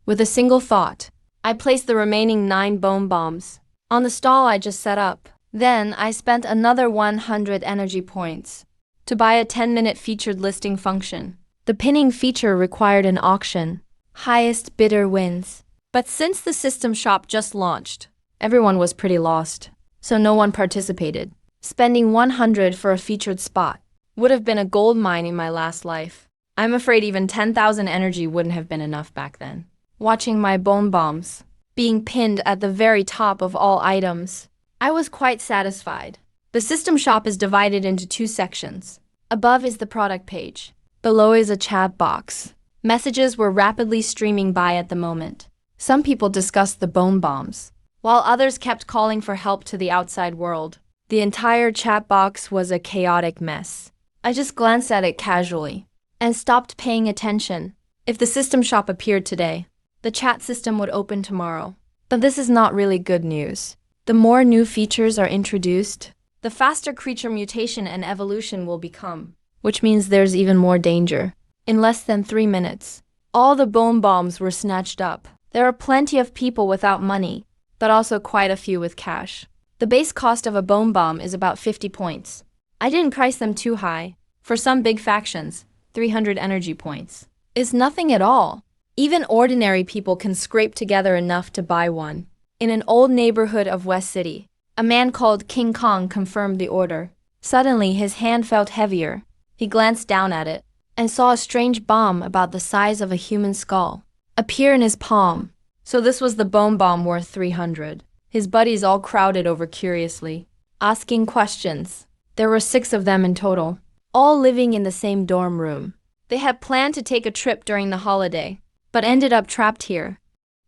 With a single thought, I placed the remaining 9 bone bombs on the stall I just set up. Then I spent another 100 energy points to buy a 10-minute featured listing function. The pinning feature required an auction. Highest bidder wins. But since the system shop just launched, everyone was pretty lost, so no one participated. Spending 100 for a featured spot would have been a gold mine in my last life. I'm afraid even 10,000 energy wouldn't have been enough back then. Watching my bone bombs being pinned at the very top of all items, I was quite satisfied. The system shop is divided into 2 sections. Above is the product page. Below is a chat box. Messages were rapidly streaming by at the moment. Some people discussed the bone bombs, while others kept calling for help to the outside world. The entire chat box was a chaotic mess. I just glanced at it casually and stopped paying attention. If the system shop appeared today, the chat system would open tomorrow. But this is not really good news. The more new features are introduced, the faster creature mutation and evolution will become, which means there's even more danger. In less than 3 minutes, all the bone bombs were snatched up. There are plenty of people without money, but also quite a few with cash. The base cost of a bone bomb is about 50 points. I didn't price them too high. For some big factions, 300 energy points is nothing at all. Even ordinary people can scrape together enough to buy one. In an old neighborhood of West City, a man called King Kong confirmed the order. Suddenly, his hand felt heavier. He glanced down at it and saw a strange bomb about the size of a human skull appear in his palm. So this was the bone bomb worth 300. His buddies all crowded over curiously, asking questions. There were 6 of them in total, all living in the same dorm room. They had planned to take a trip during the holiday, but ended up trapped here.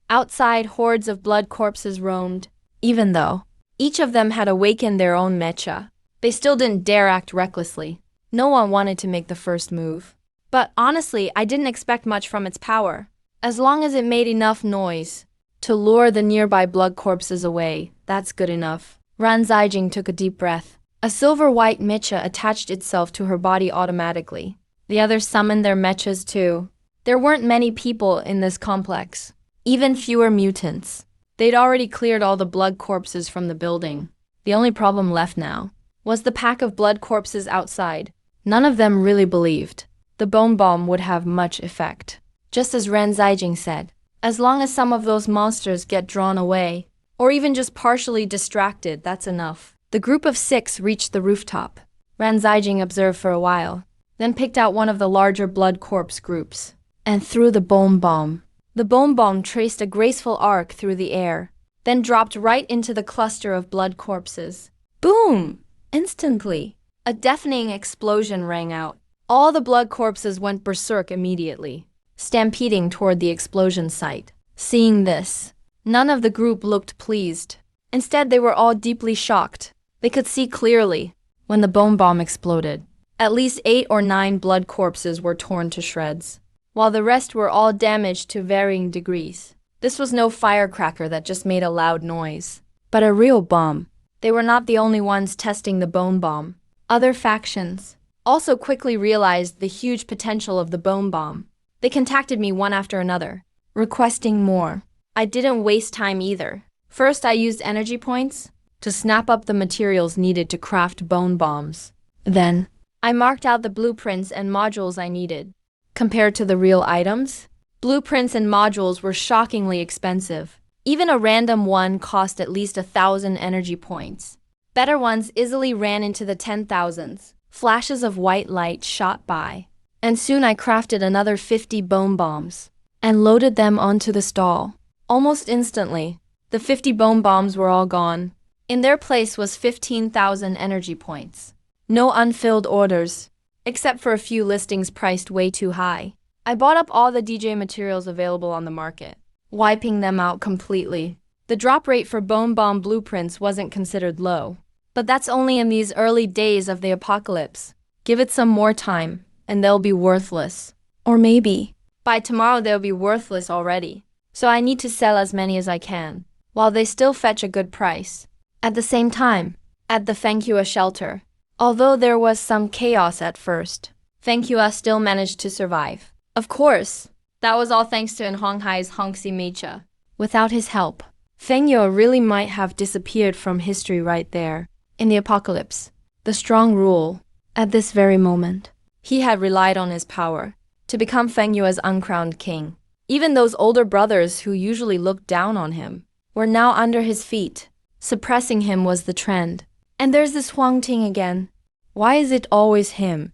Outside, hordes of blood corpses roamed. Even though each of them had awakened their own mecha, they still didn't dare act recklessly. No one wanted to make the first move. But honestly, I didn't expect much from its power. As long as it made enough noise to lure the nearby blood corpses away, that's good enough. Ran Zaijing took a deep breath. A silver-white mecha attached itself to her body automatically. The others summoned their mechas too. There weren't many people in this complex, even fewer mutants. They'd already cleared all the blood corpses from the building. The only problem left now was the pack of blood corpses outside. None of them really believed the bone bomb would have much effect. Just as Ren Zaijing said, as long as some of those monsters get drawn away, or even just partially distracted, that's enough. The group of 6 reached the rooftop. Ran Zijing observed for a while, then picked out one of the larger blood corpse groups and threw the bomb bomb. The bomb bomb traced a graceful arc through the air, then dropped right into the cluster of blood corpses. Boom! Instantly, a deafening explosion rang out. All the blood corpses went berserk immediately, stampeding toward the explosion site. Seeing this, none of the group looked pleased. Instead, they were all deeply shocked. They could see clearly when the bomb bomb exploded. At least 8 or 9 blood corpses were torn to shreds, while the rest were all damaged to varying degrees. This was no firecracker that just made a loud noise, but a real bomb. They were not the only ones testing the bone bomb. Other factions also quickly realized the huge potential of the bone bomb. They contacted me one after another, requesting more. I didn't waste time either. First, I used energy points to snap up the materials needed to craft bone bombs. Then, I marked out the blueprints and modules I needed. Compared to the real items, blueprints and modules were shockingly expensive. Even a random one cost at least 1,000 energy points. Better ones easily ran into the 10,000s. Flashes of white light shot by, and soon I crafted another 50 bone bombs and loaded them onto the stall. Almost instantly, the 50 bone bombs were all gone. In their place was 15,000 energy points. No unfilled orders, except for a few listings priced way too high. I bought up all the DJ materials available on the market, wiping them out completely. The drop rate for bone bomb blueprints wasn't considered low. But that's only in these early days of the apocalypse. Give it some more time, and they'll be worthless. Or maybe, by tomorrow they'll be worthless already. So I need to sell as many as I can, while they still fetch a good price. At the same time, at the Fenghua shelter, although there was some chaos at first, Fenghua still managed to survive. Of course, that was all thanks to Honghai's Hongxi Mecha. Without his help, Fenghua really might have disappeared from history right there. In the apocalypse, the strong rule, at this very moment, he had relied on his power to become Fenghua's uncrowned king. Even those older brothers who usually looked down on him were now under his feet. Suppressing him was the trend. And there's this Huang Ting again. Why is it always him?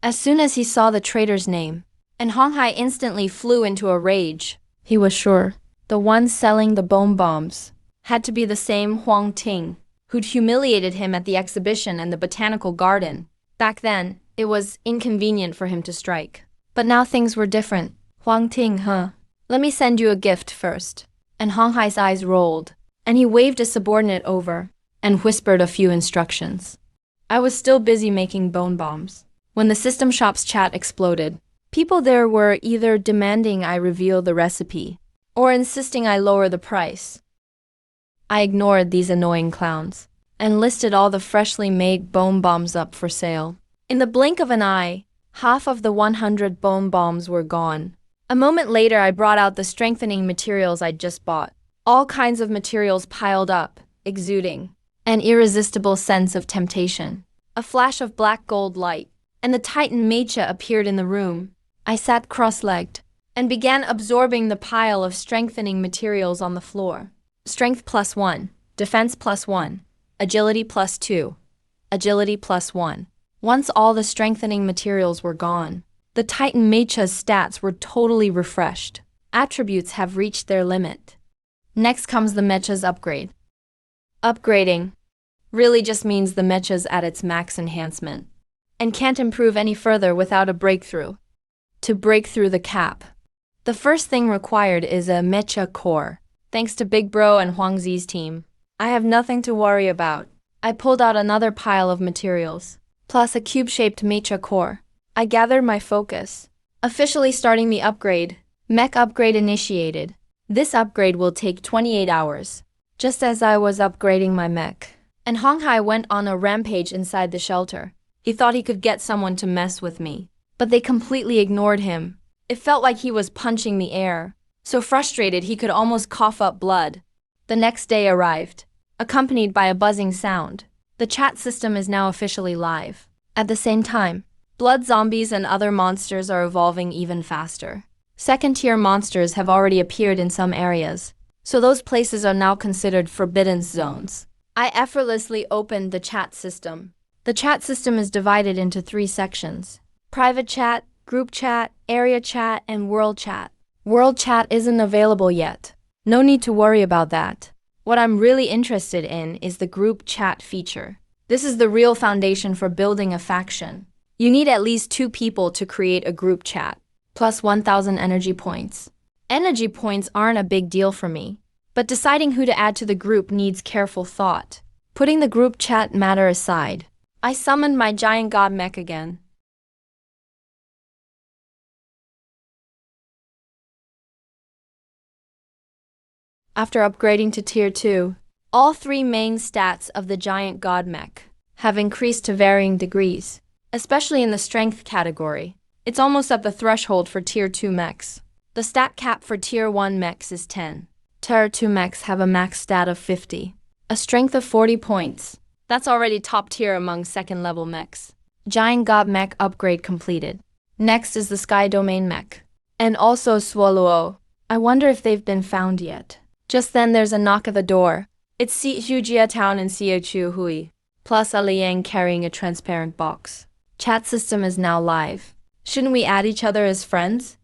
As soon as he saw the traitor's name, and Honghai instantly flew into a rage. He was sure the one selling the bone bombs had to be the same Huang Ting who'd humiliated him at the exhibition and the botanical garden. Back then, it was inconvenient for him to strike. But now things were different. Huang Ting, huh? Let me send you a gift first. And Honghai's eyes rolled, and he waved a subordinate over and whispered a few instructions. I was still busy making bone bombs when the system shop's chat exploded. People there were either demanding I reveal the recipe or insisting I lower the price. I ignored these annoying clowns and listed all the freshly made bone bombs up for sale. In the blink of an eye, half of the 100 bone bombs were gone. A moment later, I brought out the strengthening materials I'd just bought. All kinds of materials piled up, exuding an irresistible sense of temptation. A flash of black gold light, and the Titan Mecha appeared in the room. I sat cross-legged and began absorbing the pile of strengthening materials on the floor. Strength +1, defense +1, agility +2, agility +1. Once all the strengthening materials were gone, the Titan Mecha's stats were totally refreshed. Attributes have reached their limit. Next comes the Mecha's upgrade. Upgrading really just means the Mecha's at its max enhancement and can't improve any further without a breakthrough. To break through the cap, the first thing required is a Mecha core. Thanks to Big Bro and Huang Zi's team, I have nothing to worry about. I pulled out another pile of materials, plus a cube-shaped Mecha core. I gathered my focus, officially starting the upgrade. Mech upgrade initiated. This upgrade will take 28 hours. Just as I was upgrading my mech, and Honghai went on a rampage inside the shelter. He thought he could get someone to mess with me, but they completely ignored him. It felt like he was punching the air. So frustrated he could almost cough up blood. The next day arrived, accompanied by a buzzing sound. The chat system is now officially live. At the same time, blood zombies and other monsters are evolving even faster. Second-tier monsters have already appeared in some areas. so those places are now considered forbidden zones. I effortlessly opened the chat system. The chat system is divided into 3 sections: private chat, group chat, area chat, and world chat. World chat isn't available yet. No need to worry about that. What I'm really interested in is the group chat feature. This is the real foundation for building a faction. You need at least 2 people to create a group chat, plus 1,000 energy points. Energy points aren't a big deal for me, but deciding who to add to the group needs careful thought. Putting the group chat matter aside, I summoned my giant god mech again. After upgrading to Tier 2, all 3 main stats of the giant god mech have increased to varying degrees, especially in the strength category. It's almost at the threshold for Tier 2 mechs. The stat cap for Tier 1 mechs is 10. Tier 2 mechs have a max stat of 50, a strength of 40 points. That's already top tier among second-level mechs. Giant god mech upgrade completed. Next is the Sky Domain mech, and also Swallow. I wonder if they've been found yet. Just then there's a knock at the door. It's Si Jia Town and Xiachu Hui, plus a Liang carrying a transparent box. Chat system is now live. Shouldn't we add each other as friends?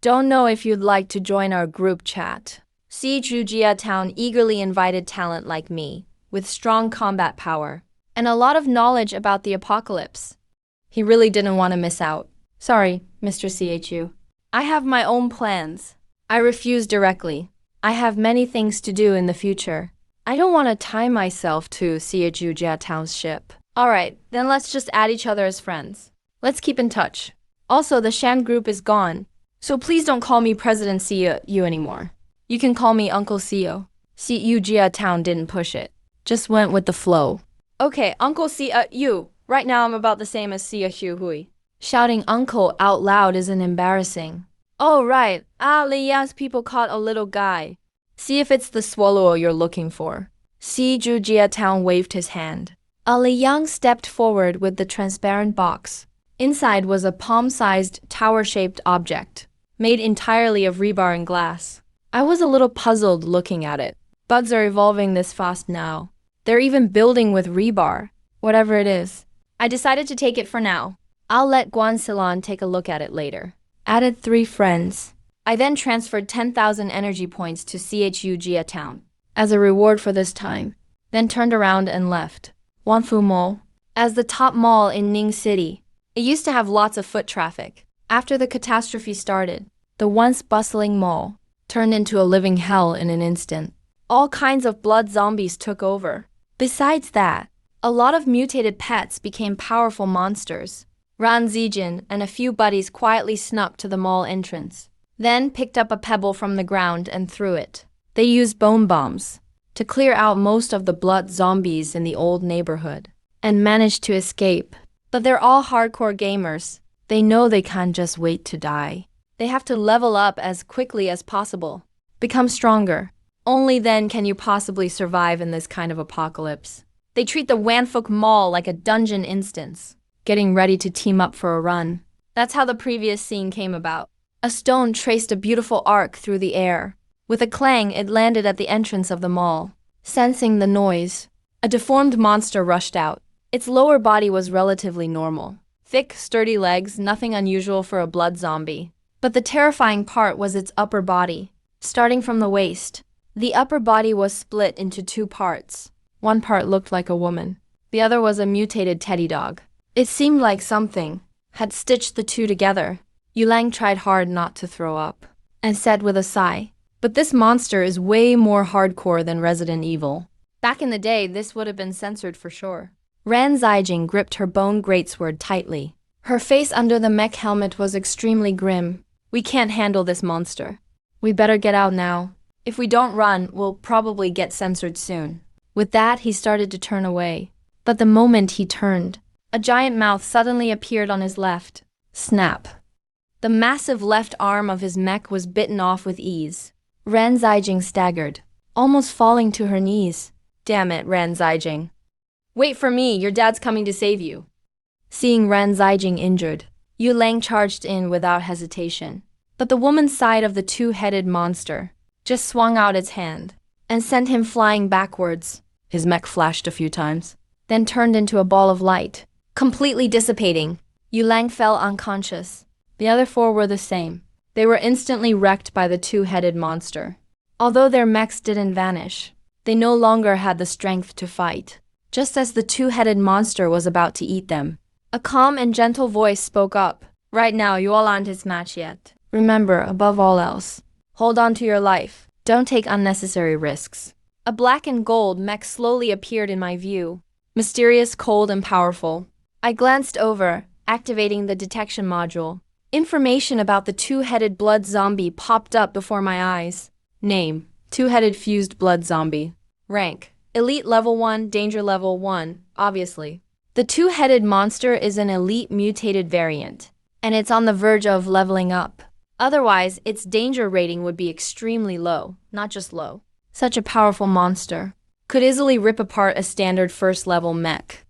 Don't know if you'd like to join our group chat. Si Jia Town eagerly invited talent like me, with strong combat power, and a lot of knowledge about the apocalypse. He really didn't want to miss out. Sorry, Mr. CHU. I have my own plans. I refused directly. I have many things to do in the future. I don't want to tie myself to CHU Jia Town's ship. Alright, then let's just add each other as friends. Let's keep in touch. Also, the Shan group is gone, so please don't call me President CU anymore. You can call me Uncle CU. CU Jia Town didn't push it. Just went with the flow. Okay, Uncle CU. Right now I'm about the same as CHU Hui. Shouting uncle out loud isn't embarrassing. Oh right, Liang's people caught a little guy. See if it's the swallow you're looking for. Si Jia Town waved his hand. Liang stepped forward with the transparent box. Inside was a palm-sized, tower-shaped object, made entirely of rebar and glass. I was a little puzzled looking at it. Bugs are evolving this fast now. They're even building with rebar, whatever it is. I decided to take it for now. I'll let Guan Silan take a look at it later. Added 3 friends. I then transferred 10,000 energy points to CHU Jia Town as a reward for this time, then turned around and left. Wanfu Mall. As the top mall in Ning City, it used to have lots of foot traffic. After the catastrophe started, the once bustling mall turned into a living hell in an instant. All kinds of blood zombies took over. Besides that, a lot of mutated pets became powerful monsters. Ran Zijin and a few buddies quietly snuck to the mall entrance, then picked up a pebble from the ground and threw it. They used bone bombs to clear out most of the blood zombies in the old neighborhood, and managed to escape. But they're all hardcore gamers. They know they can't just wait to die. They have to level up as quickly as possible, become stronger. Only then can you possibly survive in this kind of apocalypse. They treat the Wanfuk Mall like a dungeon instance, getting ready to team up for a run. That's how the previous scene came about. A stone traced a beautiful arc through the air. With a clang, it landed at the entrance of the mall. Sensing the noise, a deformed monster rushed out. Its lower body was relatively normal. Thick, sturdy legs, nothing unusual for a blood zombie. But the terrifying part was its upper body. Starting from the waist, the upper body was split into 2 parts. One part looked like a woman. The other was a mutated teddy dog. It seemed like something had stitched the 2 together. Yulang tried hard not to throw up, and said with a sigh, "But this monster is way more hardcore than Resident Evil." Back in the day, this would have been censored for sure. Ran Zijing gripped her bone greatsword tightly. Her face under the mech helmet was extremely grim. We can't handle this monster. We better get out now. If we don't run, we'll probably get censored soon. With that, he started to turn away. But the moment he turned, a giant mouth suddenly appeared on his left. Snap. The massive left arm of his mech was bitten off with ease. Ran Zijing staggered, almost falling to her knees. Damn it, Ran Zijing. Wait for me, your dad's coming to save you. Seeing Ran Zijing injured, Yu Lang charged in without hesitation. But the woman's side of the 2-headed monster just swung out its hand and sent him flying backwards. His mech flashed a few times, then turned into a ball of light, completely dissipating. Yulang fell unconscious. The other four were the same. They were instantly wrecked by the two-headed monster. Although their mechs didn't vanish, they no longer had the strength to fight. Just as the two-headed monster was about to eat them, a calm and gentle voice spoke up. Right now, you all aren't his match yet. Remember, above all else, hold on to your life. Don't take unnecessary risks. A black and gold mech slowly appeared in my view, mysterious, cold, and powerful. I glanced over, activating the detection module. Information about the two-headed blood zombie popped up before my eyes. Name: two-headed fused blood zombie. Rank: Elite level 1, danger level 1, obviously. The two-headed monster is an elite mutated variant, and it's on the verge of leveling up. Otherwise, its danger rating would be extremely low, not just low. Such a powerful monster could easily rip apart a standard first-level mech.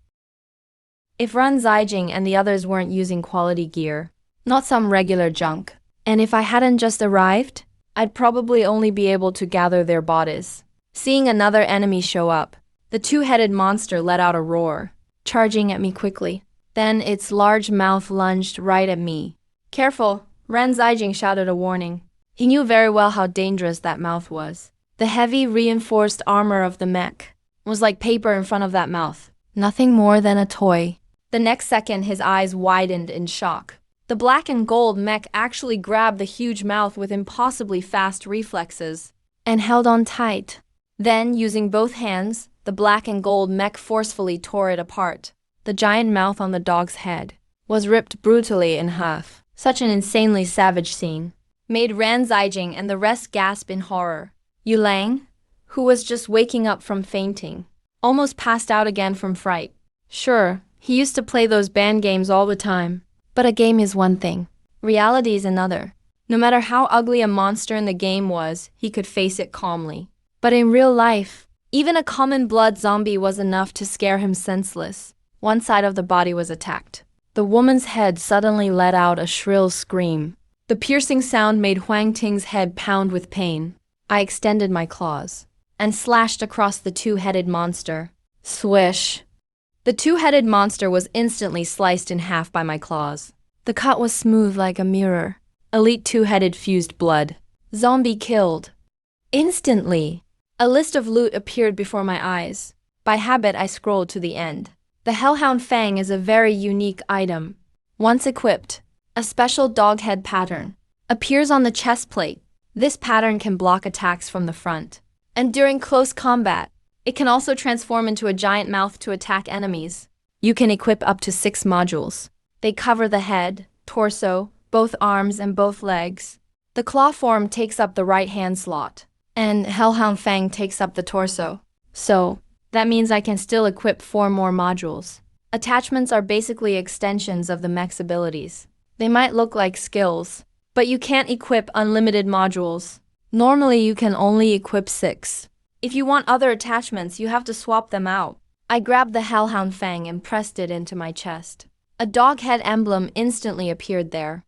If Ren Zijing and the others weren't using quality gear, not some regular junk, and if I hadn't just arrived, I'd probably only be able to gather their bodies. Seeing another enemy show up, the two-headed monster let out a roar, charging at me quickly. Then its large mouth lunged right at me. Careful, Ren Zijing shouted a warning. He knew very well how dangerous that mouth was. The heavy, reinforced armor of the mech was like paper in front of that mouth. Nothing more than a toy. The next second, his eyes widened in shock. The black and gold mech actually grabbed the huge mouth with impossibly fast reflexes and held on tight. Then, using both hands, the black and gold mech forcefully tore it apart. The giant mouth on the dog's head was ripped brutally in half. Such an insanely savage scene made Ran Zijing and the rest gasp in horror. Yulang, who was just waking up from fainting, almost passed out again from fright. Sure, he used to play those band games all the time, but a game is one thing, reality is another. No matter how ugly a monster in the game was, he could face it calmly. But in real life, even a common blood zombie was enough to scare him senseless. One side of the body was attacked. The woman's head suddenly let out a shrill scream. The piercing sound made Huang Ting's head pound with pain. I extended my claws and slashed across the two-headed monster. Swish! The two-headed monster was instantly sliced in half by my claws. The cut was smooth like a mirror. Elite two-headed fused blood. Zombie killed. Instantly, a list of loot appeared before my eyes. By habit, I scrolled to the end. The Hellhound Fang is a very unique item. Once equipped, a special dog head pattern appears on the chest plate. This pattern can block attacks from the front, and during close combat, it can also transform into a giant mouth to attack enemies. You can equip up to 6 modules. They cover the head, torso, both arms, and both legs. The claw form takes up the right hand slot, and Hellhound Fang takes up the torso. So, that means I can still equip 4 more modules. Attachments are basically extensions of the mech's abilities. They might look like skills, but you can't equip unlimited modules. Normally you can only equip 6. If you want other attachments, you have to swap them out. I grabbed the Hellhound Fang and pressed it into my chest. A dog head emblem instantly appeared there.